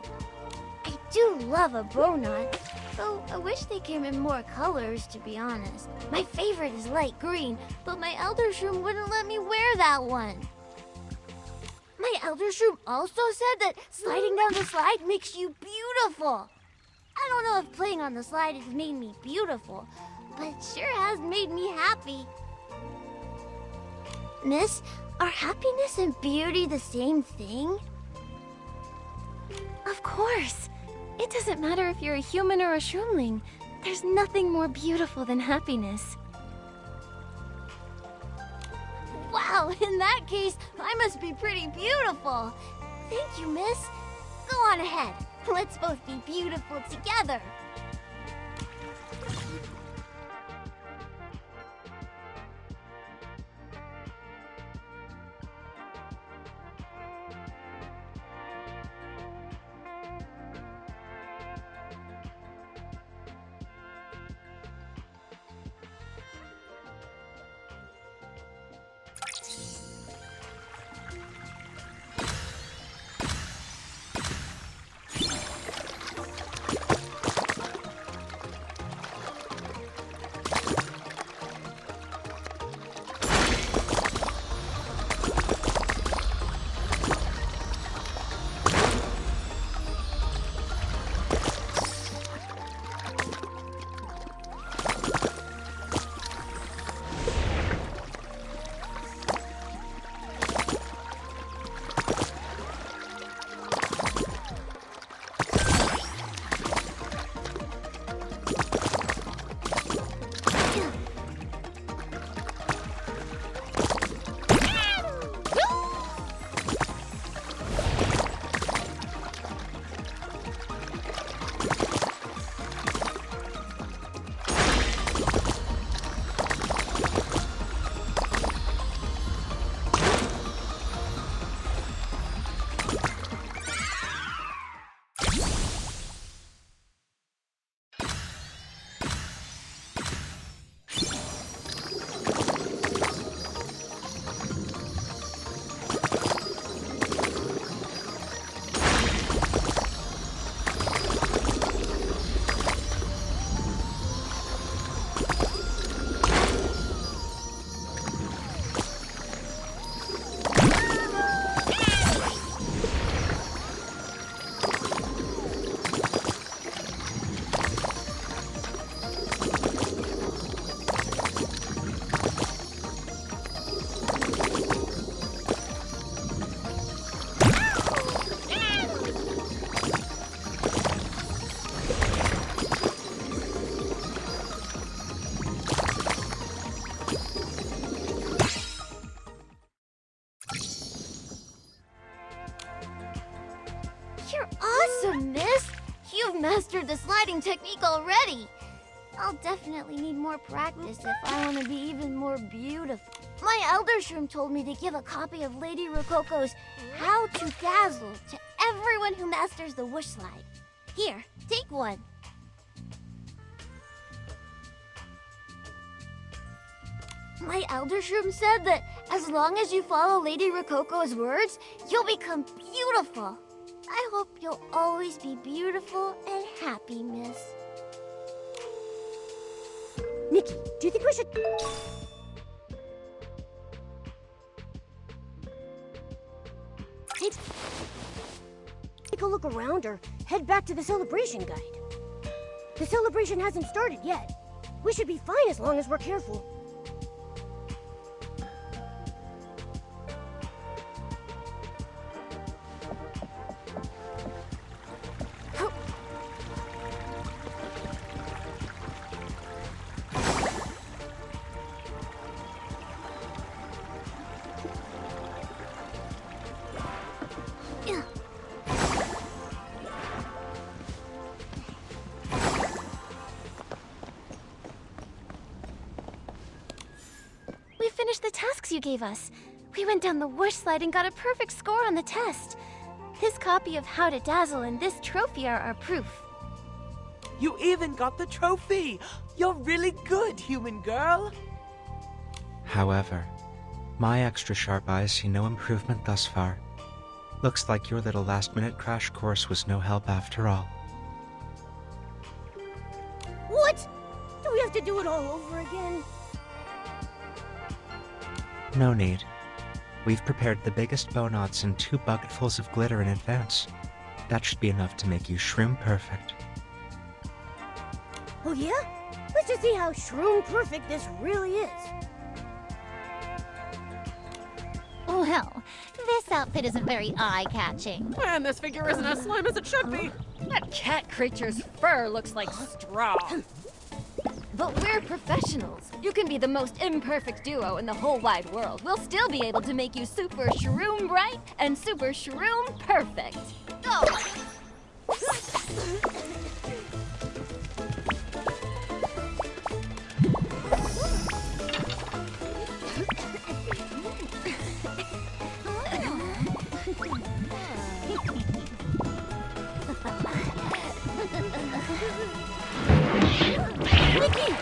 I do love a bow knot, though I wish they came in more colors, to be honest. My favorite is light green, but my elder shroom wouldn't let me wear that one. My elder shroom also said that sliding down the slide makes you beautiful. I don't know if playing on the slide has made me beautiful, but it sure has made me happy. Miss, are happiness and beauty the same thing? Of course. It doesn't matter if you're a human or a shroomling. There's nothing more beautiful than happiness. Wow, in that case, I must be pretty beautiful. Thank you, miss. Go on ahead. Let's both be beautiful together. sliding technique already. I'll definitely need more practice if I want to be even more beautiful. My Elder Shroom told me to give a copy of Lady Rococo's How to Dazzle to everyone who masters the whoosh slide. Here, take one. My Elder Shroom said that as long as you follow Lady Rococo's words, you'll become beautiful. I hope you'll always be beautiful and happy, miss. Nikki, do you think we should... Take a look around or head back to the celebration guide? The celebration hasn't started yet. We should be fine as long as we're careful. We finished the tasks you gave us. We went down the whoosh slide and got a perfect score on the test. This copy of How to Dazzle and this trophy are our proof. You even got the trophy! You're really good, human girl! However, my extra sharp eyes see no improvement thus far. Looks like your little last-minute crash course was no help after all. What? Do we have to do it all over again? No need. We've prepared the biggest bow knots and 2 bucketfuls of glitter in advance. That should be enough to make you shroom perfect. Oh yeah? Let's just see how shroom perfect this really is. Oh hell, this outfit isn't very eye-catching. And this figure isn't as slime as it should be. That cat creature's fur looks like straw. But we're professionals. You can be the most imperfect duo in the whole wide world. We'll still be able to make you super shroom bright and super shroom perfect. Go! Nikki!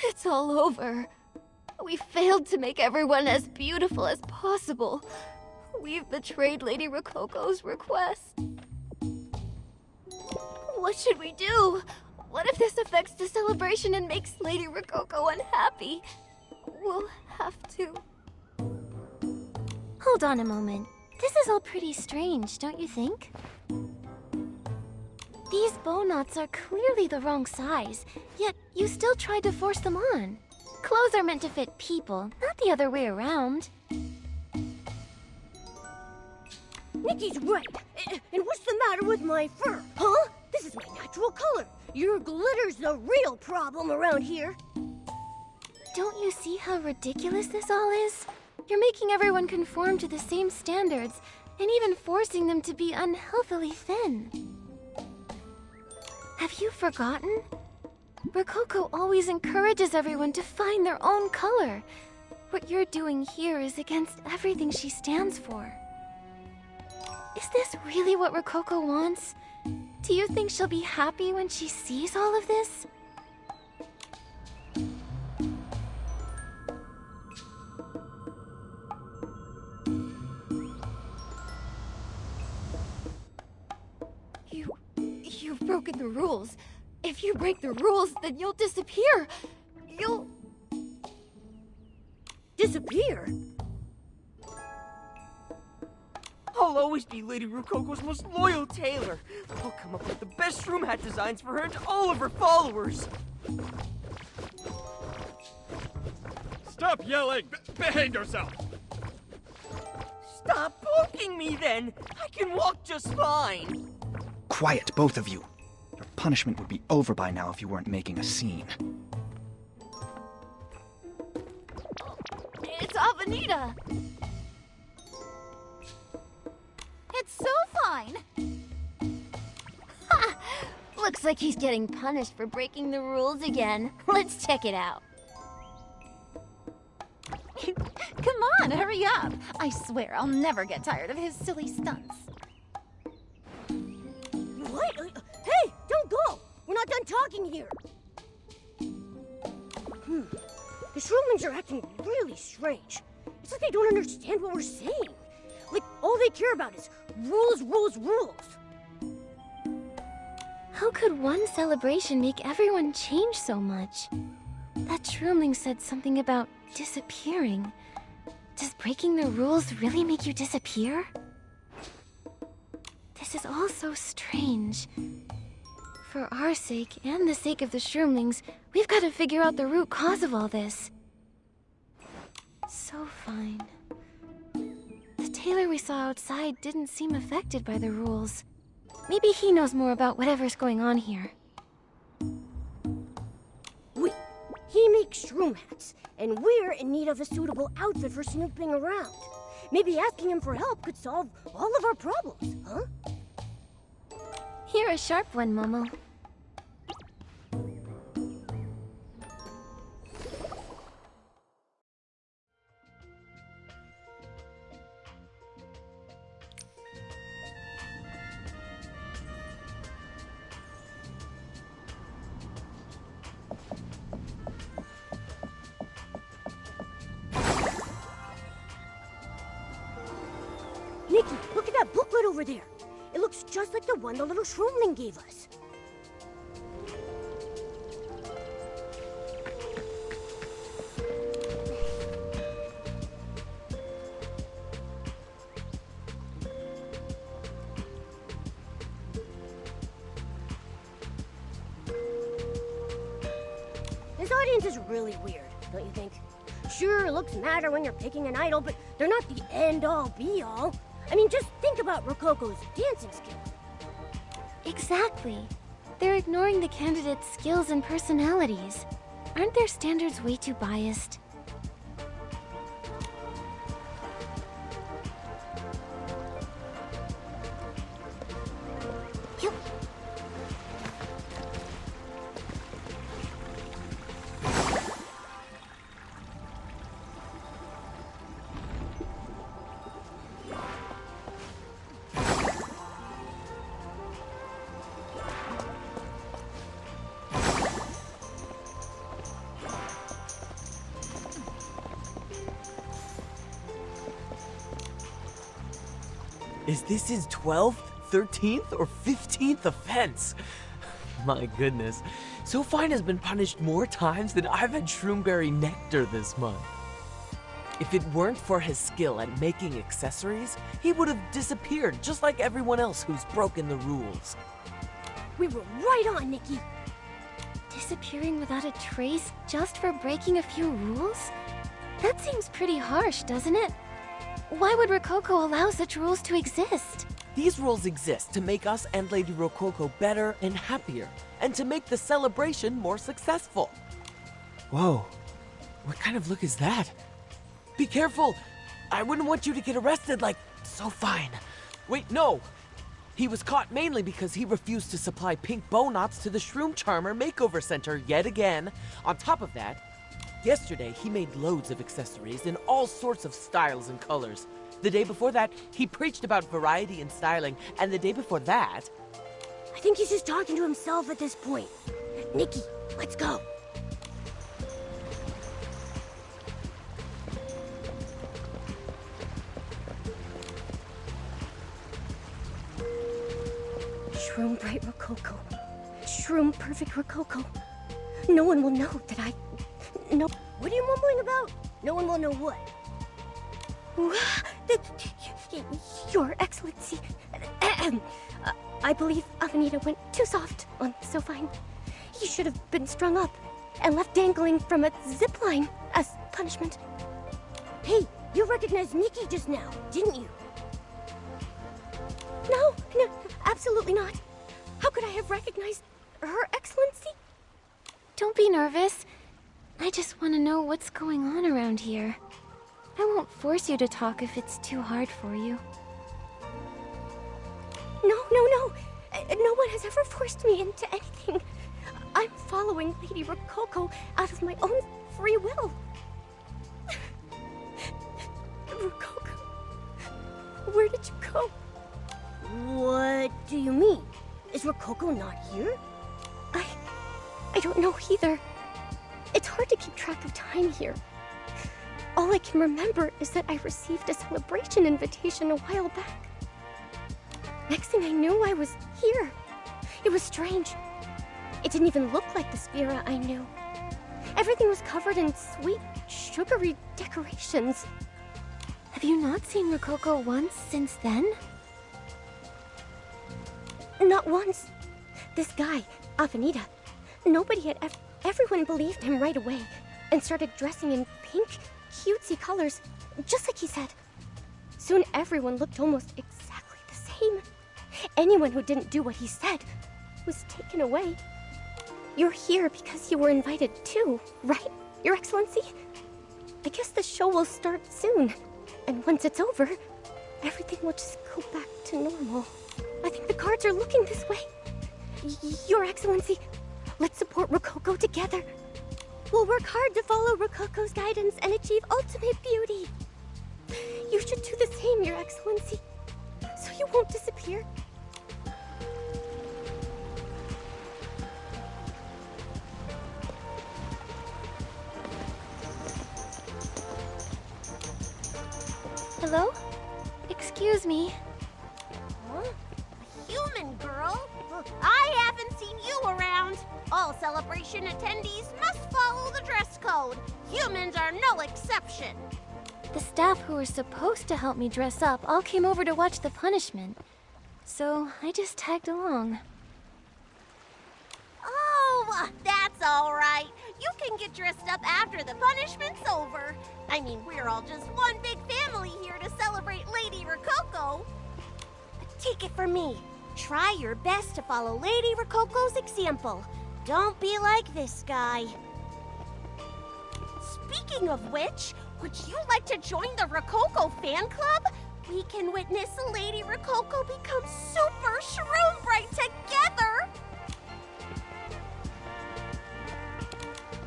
It's all over. We failed to make everyone as beautiful as possible. We've betrayed Lady Rococo's request. What should we do? What if this affects the celebration and makes Lady Rococo unhappy? We'll have to... Hold on a moment. This is all pretty strange, don't you think? These bow knots are clearly the wrong size, yet you still tried to force them on. Clothes are meant to fit people, not the other way around. Nikki's right. And what's the matter with my fur? Huh? This is my natural color. Your glitter's the real problem around here. Don't you see how ridiculous this all is? You're making everyone conform to the same standards, and even forcing them to be unhealthily thin. Have you forgotten? Rococo always encourages everyone to find their own color. What you're doing here is against everything she stands for. Is this really what Rococo wants? Do you think she'll be happy when she sees all of this? You've broken the rules. If you break the rules, then you'll disappear. You'll... Disappear? I'll always be Lady Rococo's most loyal tailor. I'll come up with the best room hat designs for her and all of her followers. Stop yelling! Behave yourself! Stop poking me then! I can walk just fine! quiet, both of you. Your punishment would be over by now if you weren't making a scene. It's Avenida! It's so fine! Ha! Looks like he's getting punished for breaking the rules again. Let's check it out. Come on, hurry up! I swear I'll never get tired of his silly stunts. What? Hey, don't go! We're not done talking here. The Shroomlings are acting really strange. It's like they don't understand what we're saying. Like, all they care about is rules, rules, rules. How could one celebration make everyone change so much? That Shroomling said something about disappearing. Does breaking the rules really make you disappear? This is all so strange. For our sake, and the sake of the Shroomlings, we've got to figure out the root cause of all this. So fine. The tailor we saw outside didn't seem affected by the rules. Maybe he knows more about whatever's going on here. Wait, he makes shroom hats, and we're in need of a suitable outfit for snooping around. Maybe asking him for help could solve all of our problems, huh? You're a sharp one, Momo. Nikki, look at that booklet over there. It looks just like the one the little Shroomling gave us. This audience is really weird, don't you think? Sure, looks matter when you're picking an idol, but they're not the end-all, be-all. I mean, just think about Rococo's dancing skill. Exactly. They're ignoring the candidates' skills and personalities. Aren't their standards way too biased? Is this his 12th, 13th, or 15th offense? My goodness. So Fine has been punished more times than I've had Shroomberry Nectar this month. If it weren't for his skill at making accessories, he would have disappeared just like everyone else who's broken the rules. We were right on, Nikki. Disappearing without a trace just for breaking a few rules? That seems pretty harsh, doesn't it? Why would Rococo allow such rules to exist? These rules exist to make us and Lady Rococo better and happier, and to make the celebration more successful. Whoa, what kind of look is that? Be careful! I wouldn't want you to get arrested like So Fine. Wait, no! He was caught mainly because he refused to supply pink bow knots to the Shroom Charmer Makeover Center yet again. On top of that, yesterday he made loads of accessories in all sorts of styles and colors. The day before that, he preached about variety and styling, and the day before that... I think he's just talking to himself at this point. Nikki, let's go. Shroom Bright Rococo. Shroom Perfect Rococo. No one will know that I... No. What are you mumbling about? No one will know what? Your Excellency. I believe Avenida went too soft on So Fine. He should have been strung up and left dangling from a zipline as punishment. Hey, you recognized Nikki just now, didn't you? No, absolutely not. How could I have recognized Her Excellency? Don't be nervous. I just want to know what's going on around here. I won't force you to talk if it's too hard for you. No. No one has ever forced me into anything. I'm following Lady Rococo out of my own free will. Rococo, where did you go? What do you mean? Is Rococo not here? I don't know either. It's hard to keep track of time here. All I can remember is that I received a celebration invitation a while back. Next thing I knew, I was here. It was strange. It didn't even look like the Spira I knew. Everything was covered in sweet, sugary decorations. Have you not seen Rococo once since then? Not once. This guy, Avenida, everyone believed him right away and started dressing in pink, cutesy colors, just like he said. Soon everyone looked almost exactly the same. Anyone who didn't do what he said was taken away. You're here because you were invited too, right, Your Excellency? I guess the show will start soon, and once it's over, everything will just go back to normal. I think the cards are looking this way. Your Excellency, let's support Rococo together. We'll work hard to follow Rococo's guidance and achieve ultimate beauty. You should do the same, Your Excellency, so you won't disappear. Hello? Excuse me. Huh? A human girl? I haven't seen you around. All celebration attendees must follow the dress code. Humans are no exception. The staff who were supposed to help me dress up all came over to watch the punishment. So I just tagged along. Oh, that's all right. You can get dressed up after the punishment's over. I mean, we're all just one big family here to celebrate Lady Rococo. Take it from me. Try your best to follow Lady Rococo's example. Don't be like this guy. Speaking of which, would you like to join the Rococo fan club? We can witness Lady Rococo become super shroom bright together.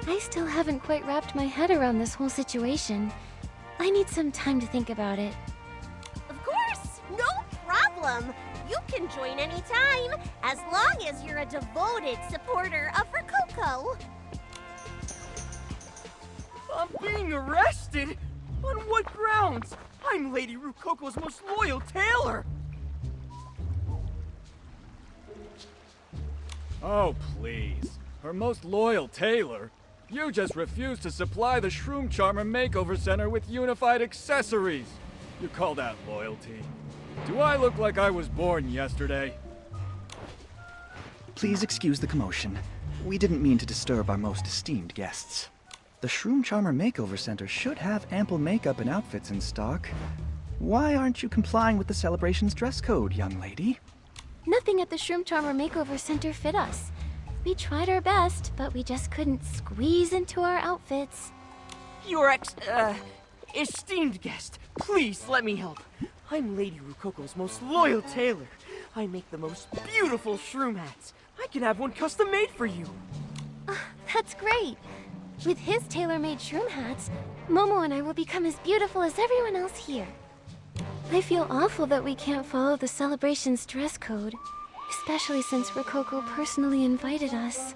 I still haven't quite wrapped my head around this whole situation. I need some time to think about it. Of course, no problem. You can join anytime, as long as you're a devoted supporter of Rococo. I'm being arrested? On what grounds? I'm Lady Rococo's most loyal tailor! Oh, please. Her most loyal tailor? You just refused to supply the Shroom Charmer Makeover Center with unified accessories. You call that loyalty? Do I look like I was born yesterday? Please excuse the commotion. We didn't mean to disturb our most esteemed guests. The Shroom Charmer Makeover Center should have ample makeup and outfits in stock. Why aren't you complying with the celebration's dress code, young lady? Nothing at the Shroom Charmer Makeover Center fit us. We tried our best, but we just couldn't squeeze into our outfits. Your esteemed guest, please let me help. I'm Lady Rococo's most loyal tailor. I make the most beautiful shroom hats. I can have one custom made for you. That's great. With his tailor-made shroom hats, Momo and I will become as beautiful as everyone else here. I feel awful that we can't follow the celebration's dress code, especially since Rococo personally invited us.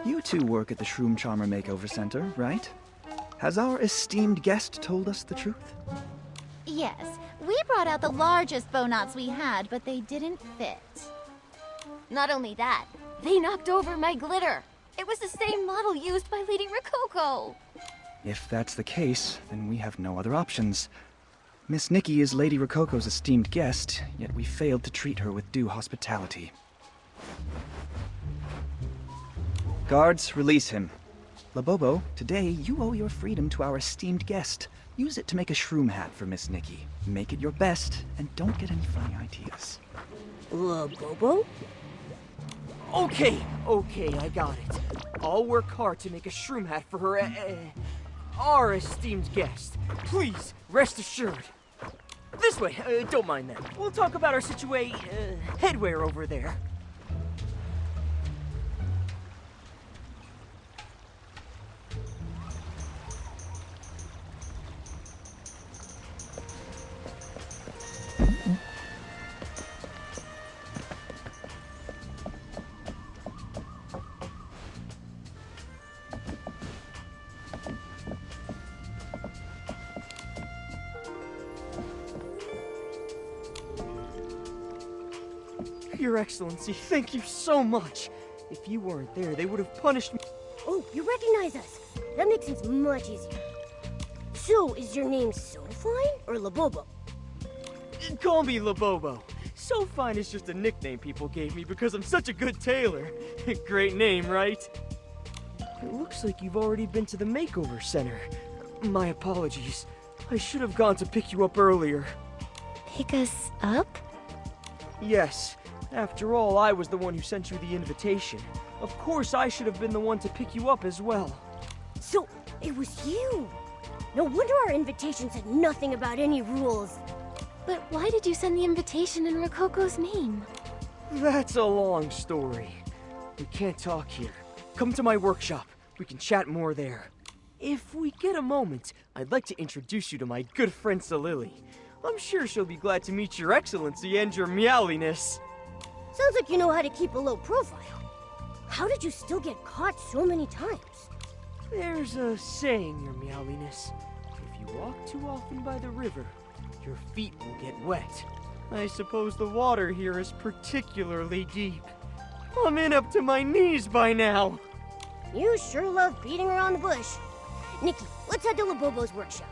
You two work at the Shroom Charmer Makeover Center, right? Has our esteemed guest told us the truth? Yes, we brought out the largest bow knots we had, but they didn't fit. Not only that, they knocked over my glitter. It was the same model used by Lady Rococo. If that's the case, then we have no other options. Miss Nikki is Lady Rococo's esteemed guest, yet we failed to treat her with due hospitality. Guards, release him. Labobo, today you owe your freedom to our esteemed guest. Use it to make a shroom hat for Miss Nikki. Make it your best, and don't get any funny ideas. Labobo? Okay, I got it. I'll work hard to make a shroom hat for her, our esteemed guest. Please, rest assured. This way, don't mind them. We'll talk about our headwear over there. Your Excellency, thank you so much. If you weren't there, they would have punished me. Oh, you recognize us. That makes things much easier. So, is your name So Fine or Labobo? Call me Labobo. So Fine is just a nickname people gave me because I'm such a good tailor. Great name, right? It looks like you've already been to the makeover center. My apologies. I should have gone to pick you up earlier. Pick us up? Yes. After all, I was the one who sent you the invitation. Of course, I should have been the one to pick you up as well. So, it was you! No wonder our invitation said nothing about any rules. But why did you send the invitation in Rokoko's name? That's a long story. We can't talk here. Come to my workshop. We can chat more there. If we get a moment, I'd like to introduce you to my good friend Solili. I'm sure she'll be glad to meet your Excellency and your meowliness. Sounds like you know how to keep a low profile. How did you still get caught so many times? There's a saying, your meowliness. If you walk too often by the river, your feet will get wet. I suppose the water here is particularly deep. I'm in up to my knees by now. You sure love beating around the bush. Nikki, let's head to Labobo's workshop.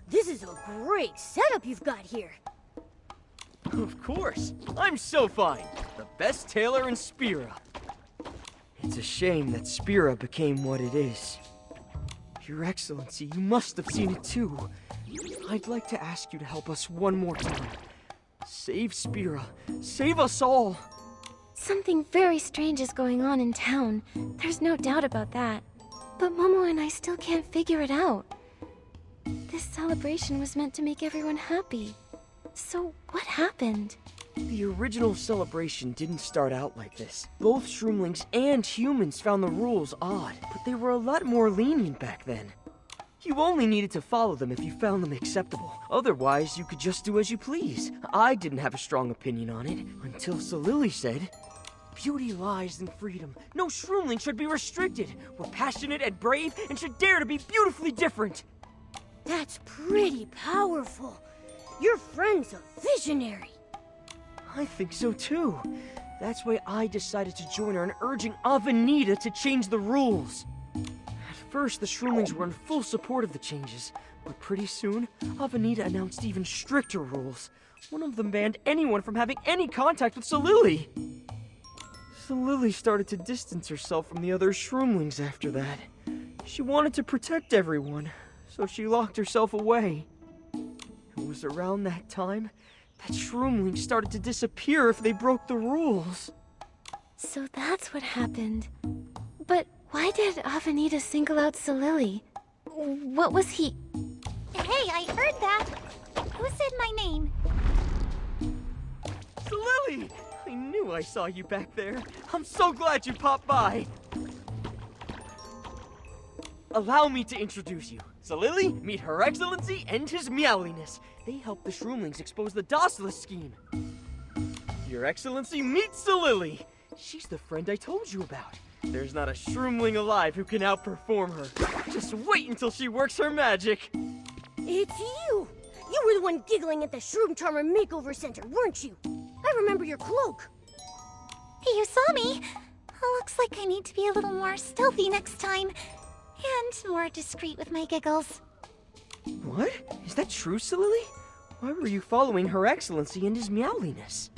This is a great setup you've got here. Of course. I'm So Fine, the best tailor in Spira. It's a shame that Spira became what it is. Your Excellency, you must have seen it too. I'd like to ask you to help us one more time. Save Spira. Save us all. Something very strange is going on in town. There's no doubt about that. But Momo and I still can't figure it out. This celebration was meant to make everyone happy. So what happened? The original celebration didn't start out like this. Both Shroomlings and humans found the rules odd, but they were a lot more lenient back then. You only needed to follow them if you found them acceptable. Otherwise, you could just do as you please. I didn't have a strong opinion on it, until Solili said, "Beauty lies in freedom. No Shroomling should be restricted. We're passionate and brave and should dare to be beautifully different." That's pretty powerful. Your friend's a visionary. I think so too. That's why I decided to join her in urging Avenida to change the rules. At first, the Shroomlings were in full support of the changes, but pretty soon, Avenida announced even stricter rules. One of them banned anyone from having any contact with Solili. Solili started to distance herself from the other Shroomlings after that. She wanted to protect everyone, so she locked herself away. It was around that time that Shroomlings started to disappear if they broke the rules. So that's what happened. But why did Avenida single out Solili? What was he... Hey, I heard that! Who said my name? Solili! I knew I saw you back there. I'm so glad you popped by. Allow me to introduce you. Solili, meet Her Excellency and his meowliness. They helped the Shroomlings expose the Docilus scheme. Your Excellency, meet Solili. She's the friend I told you about. There's not a shroomling alive who can outperform her. Just wait until she works her magic. It's you! You were the one giggling at the Shroom Charmer Makeover Center, weren't you? I remember your cloak. You saw me. Looks like I need to be a little more stealthy next time. And more discreet with my giggles. What? Is that true, Solili? Why were you following Her Excellency and his meowliness?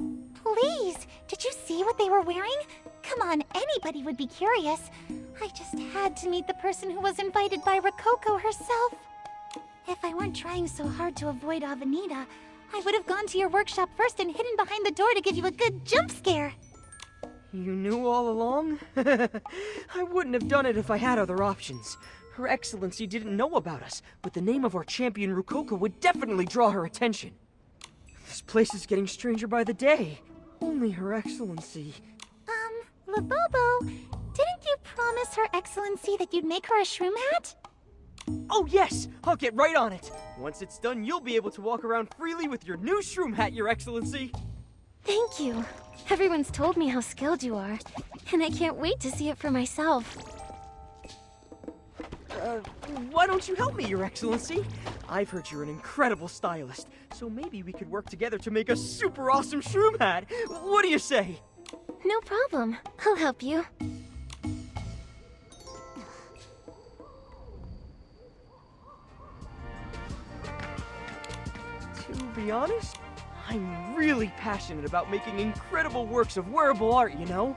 Please, did you see what they were wearing? Come on, anybody would be curious. I just had to meet the person who was invited by Rococo herself. If I weren't trying so hard to avoid Avenida, I would have gone to your workshop first and hidden behind the door to give you a good jump scare. You knew all along? I wouldn't have done it if I had other options. Her Excellency didn't know about us, but the name of our champion Rococo would definitely draw her attention. This place is getting stranger by the day. Only Her Excellency. Labobo, didn't you promise Her Excellency that you'd make her a shroom hat? Oh yes! I'll get right on it! Once it's done, you'll be able to walk around freely with your new shroom hat, Your Excellency! Thank you. Everyone's told me how skilled you are, and I can't wait to see it for myself. Why don't you help me, Your Excellency? I've heard you're an incredible stylist, so maybe we could work together to make a super awesome shroom hat! What do you say? No problem. I'll help you. To be honest, I'm really passionate about making incredible works of wearable art, you know?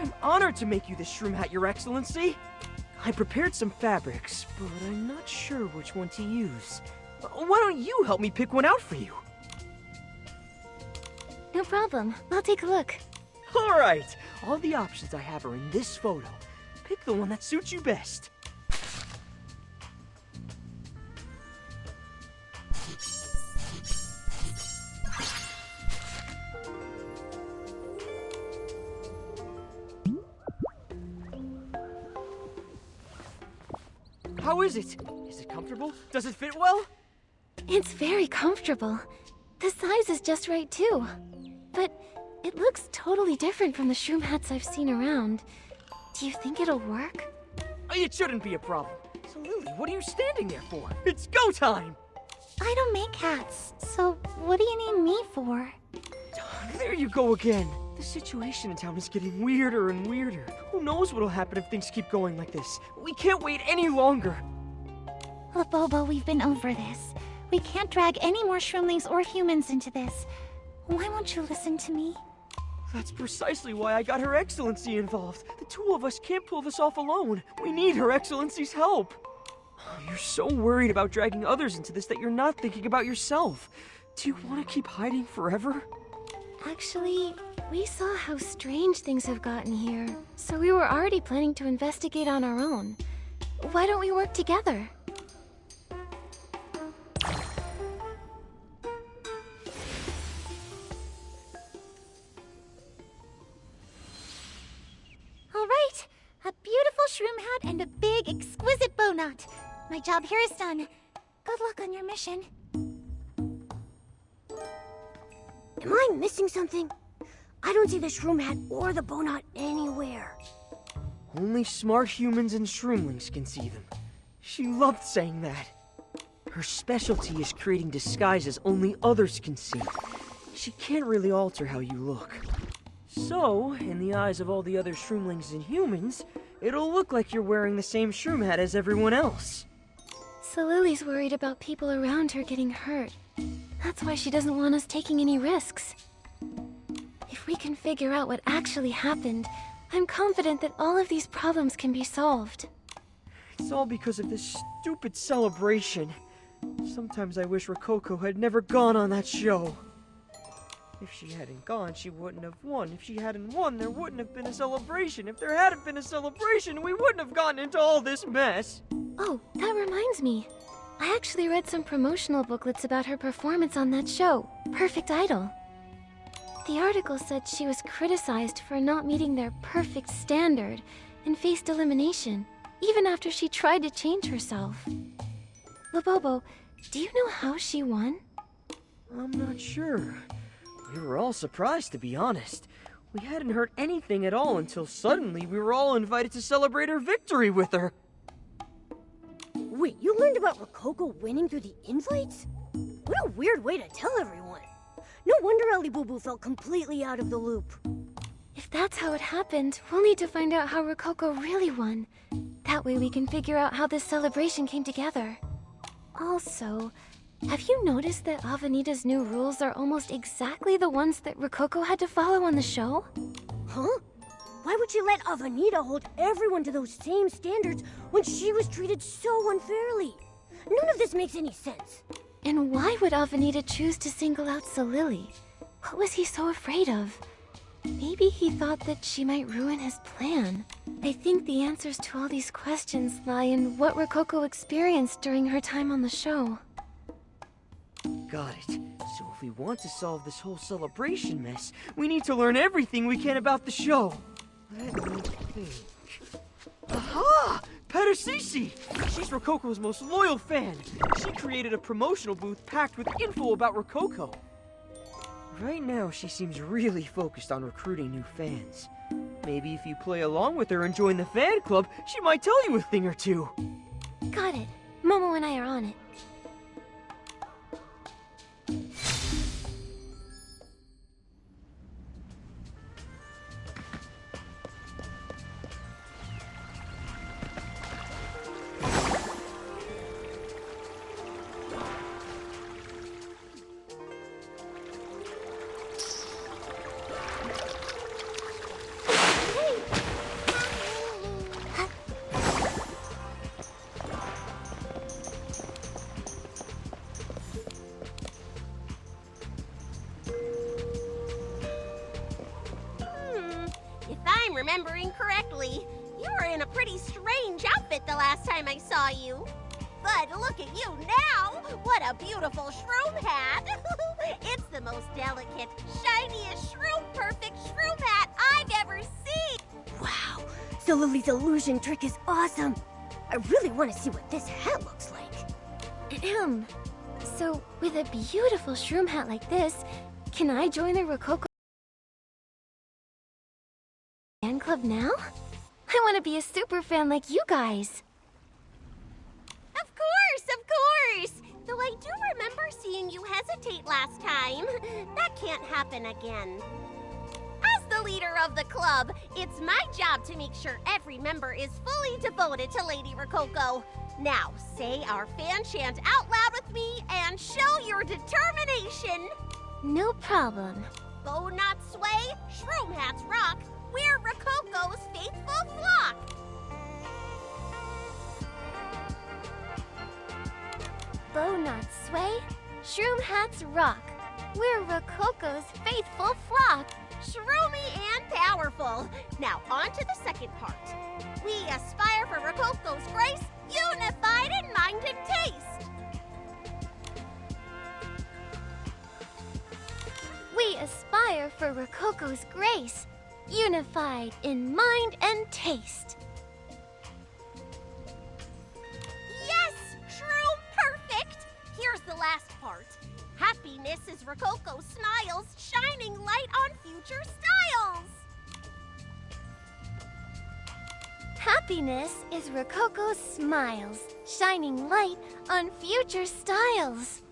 I'm honored to make you this shroom hat, Your Excellency! I prepared some fabrics, but I'm not sure which one to use. Why don't you help me pick one out for you? No problem. I'll take a look. Alright! All the options I have are in this photo. Pick the one that suits you best. How is it? Is it comfortable? Does it fit well? It's very comfortable. The size is just right, too. But it looks totally different from the shroom hats I've seen around. Do you think it'll work? It shouldn't be a problem. So, Lily, what are you standing there for? It's go time! I don't make hats, so what do you need me for? There you go again. The situation in town is getting weirder and weirder. Who knows what'll happen if things keep going like this? We can't wait any longer. Labobo, we've been over this. We can't drag any more shroomlings or humans into this. Why won't you listen to me? That's precisely why I got Her Excellency involved. The two of us can't pull this off alone. We need Her Excellency's help. You're so worried about dragging others into this that you're not thinking about yourself. Do you want to keep hiding forever? Actually, we saw how strange things have gotten here, so we were already planning to investigate on our own. Why don't we work together? All right, a beautiful shroom hat and a big, exquisite bow knot. My job here is done. Good luck on your mission. Am I missing something? I don't see the shroom hat or the bow knot anywhere. Only smart humans and shroomlings can see them. She loved saying that. Her specialty is creating disguises only others can see. She can't really alter how you look. So, in the eyes of all the other shroomlings and humans, it'll look like you're wearing the same shroom hat as everyone else. So Lily's worried about people around her getting hurt. That's why she doesn't want us taking any risks. If we can figure out what actually happened, I'm confident that all of these problems can be solved. It's all because of this stupid celebration. Sometimes I wish Rococo had never gone on that show. If she hadn't gone, she wouldn't have won. If she hadn't won, there wouldn't have been a celebration. If there hadn't been a celebration, we wouldn't have gotten into all this mess. Oh, that reminds me. I actually read some promotional booklets about her performance on that show, Perfect Idol. The article said she was criticized for not meeting their perfect standard and faced elimination, even after she tried to change herself. Labobo, do you know how she won? I'm not sure. We were all surprised, to be honest. We hadn't heard anything at all until suddenly we were all invited to celebrate her victory with her. Wait, you learned about Rococo winning through the invites? What a weird way to tell everyone. No wonder Ellie Boo Boo felt completely out of the loop. If that's how it happened, we'll need to find out how Rococo really won. That way we can figure out how this celebration came together. Also, have you noticed that Avenita's new rules are almost exactly the ones that Rococo had to follow on the show? Huh? Why would you let Avenita hold everyone to those same standards when she was treated so unfairly? None of this makes any sense. And why would Avenita choose to single out Solili? What was he so afraid of? Maybe he thought that she might ruin his plan. I think the answers to all these questions lie in what Rococo experienced during her time on the show. Got it. So if we want to solve this whole celebration mess, we need to learn everything we can about the show. Let me think. Aha! Pedersisi! She's Rococo's most loyal fan. She created a promotional booth packed with info about Rococo. Right now, she seems really focused on recruiting new fans. Maybe if you play along with her and join the fan club, she might tell you a thing or two. Got it. Momo and I are on it. If I'm remembering correctly, you were in a pretty strange outfit the last time I saw you. But look at you now! What a beautiful shroom hat! It's the most delicate, shiniest, shroom-perfect shroom hat I've ever seen! Wow, Solili's illusion trick is awesome. I really want to see what this hat looks like. So, with a beautiful shroom hat like this, can I join the Rococo fan club now? I want to be a super fan like you guys. Of course! Though I do remember seeing you hesitate last time. That can't happen again. As the leader of the club, it's my job to make sure every member is fully devoted to Lady Rococo. Now, say our fan chant out loud with me and show your determination. No problem. Bow not sway, shroom hats rock. We're Rococo's faithful flock. Bow not sway, shroom hats rock. We're Rococo's faithful flock. Shroomy and powerful. Now on to the second part. We aspire for Rococo's grace, unified in mind and taste. We aspire for Rococo's grace, unified in mind and taste. Yes, Shroom perfect. Here's the last part. Happiness is Rococo's smiles, shining light on future styles. Happiness is Rococo's smiles, shining light on future styles.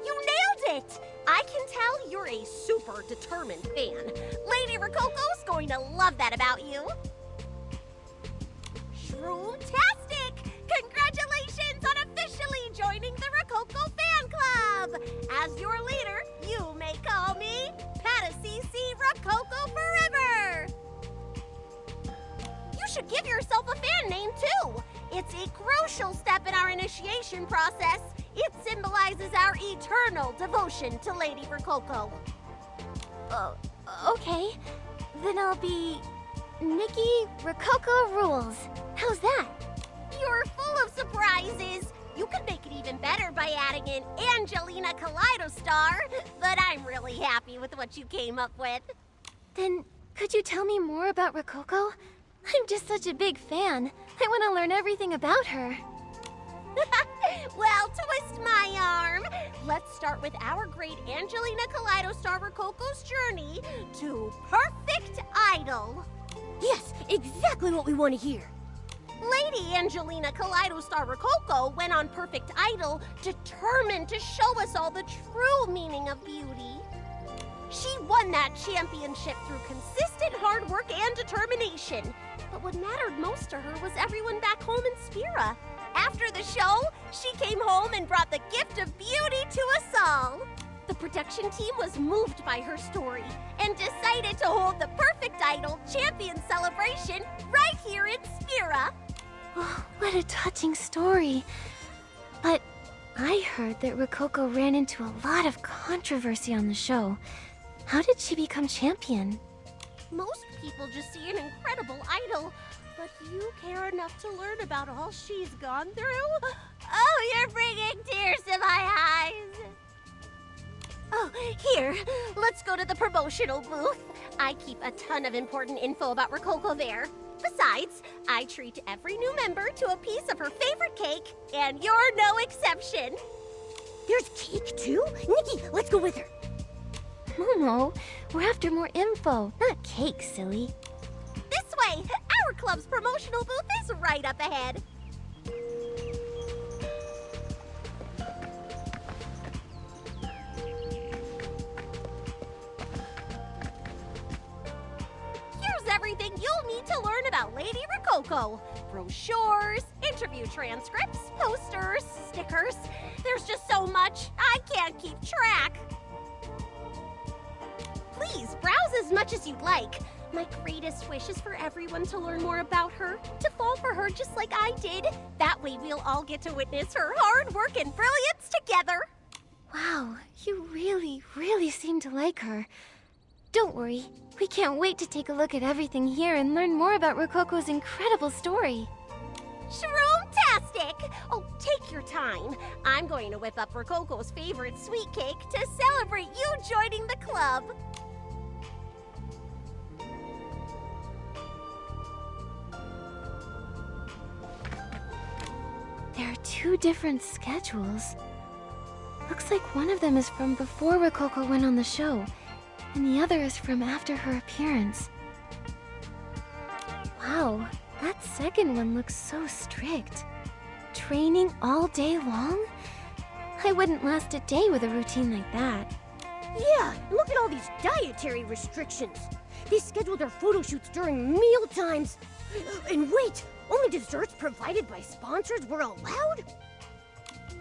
You nailed it! I can tell you're a super determined fan. Lady Rococo's going to love that about you. Shroom-tastic! Congratulations on officially joining the Rococo Fan Club! As your leader, you may call me Pedersisi Rococo Forever! You should give yourself a fan name, too! It's a crucial step in our initiation process. It symbolizes our eternal devotion to Lady Rococo. Okay. Then I'll be Nikki Rococo Rules. How's that? You're full of surprises. You could make it even better by adding in Angelina Kaleidostar, but I'm really happy with what you came up with. Then could you tell me more about Rococo? I'm just such a big fan. I want to learn everything about her. Well, twist my arm. Let's start with our great Angelina Kaleidostar Rococo's journey to Perfect Idol. Yes, exactly what we want to hear. Lady Angelina Kaleidostar Rococo went on Perfect Idol determined to show us all the true meaning of beauty. She won that championship through consistent hard work and determination. But what mattered most to her was everyone back home in Spira. After the show, she came home and brought the gift of beauty to us all. The production team was moved by her story and decided to hold the Perfect Idol Champion Celebration right here in Spira. Oh, what a touching story. But I heard that Rococo ran into a lot of controversy on the show. How did she become champion? Most people just see an incredible idol, but you care enough to learn about all she's gone through? Oh, you're bringing tears to my eyes. Oh, here, let's go to the promotional booth. I keep a ton of important info about Rococo there. Besides, I treat every new member to a piece of her favorite cake, and you're no exception. There's cake too? Nikki, let's go with her. Momo, we're after more info, not cake, silly. This way! Our club's promotional booth is right up ahead. Here's everything you'll need to learn about Lady Rococo. Brochures, interview transcripts, posters, stickers. There's just so much, I can't keep track. Please, browse as much as you'd like. My greatest wish is for everyone to learn more about her, to fall for her just like I did. That way we'll all get to witness her hard work and brilliance together. Wow, you really seem to like her. Don't worry, we can't wait to take a look at everything here and learn more about Rococo's incredible story. Shroom-tastic! Oh, take your time. I'm going to whip up Rococo's favorite sweet cake to celebrate you joining the club. There are two different schedules. Looks like one of them is from before Rococo went on the show, and the other is from after her appearance. Wow, that second one looks so strict. Training all day long? I wouldn't last a day with a routine like that. Yeah, and look at all these dietary restrictions. They scheduled their photo shoots during meal times. And wait, only desserts provided by sponsors were allowed?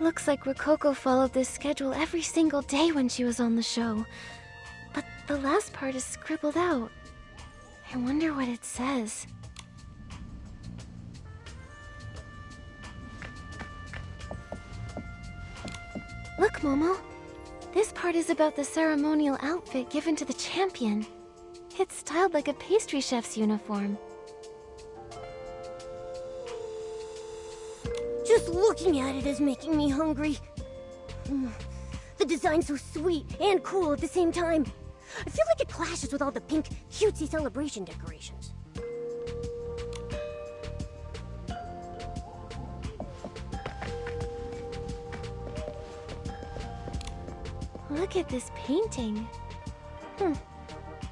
Looks like Rococo followed this schedule every single day when she was on the show. But the last part is scribbled out. I wonder what it says. Look, Momo. This part is about the ceremonial outfit given to the champion. It's styled like a pastry chef's uniform. Just looking at it is making me hungry. The design's so sweet and cool at the same time. I feel like it clashes with all the pink, cutesy celebration decorations. Look at this painting.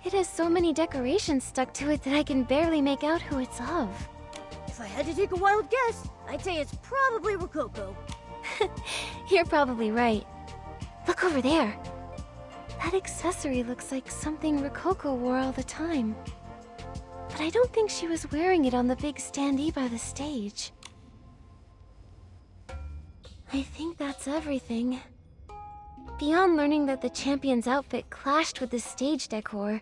It has so many decorations stuck to it that I can barely make out who it's of. If I had to take a wild guess, I'd say it's probably Rococo. You're probably right. Look over there. That accessory looks like something Rococo wore all the time. But I don't think she was wearing it on the big standee by the stage. I think that's everything. Beyond learning that the champion's outfit clashed with the stage decor,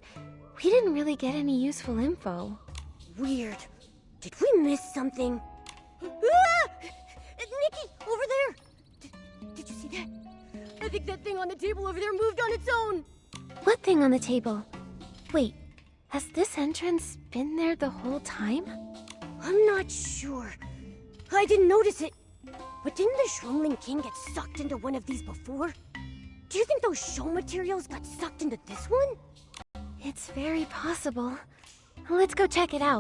we didn't really get any useful info. Weird. Did we miss something? Ah! Nikki, over there! Did you see that? I think that thing on the table over there moved on its own. What thing on the table? Wait, has this entrance been there the whole time? I'm not sure. I didn't notice it. But didn't the Shroomling King get sucked into one of these before? Do you think those show materials got sucked into this one? It's very possible. Let's go check it out.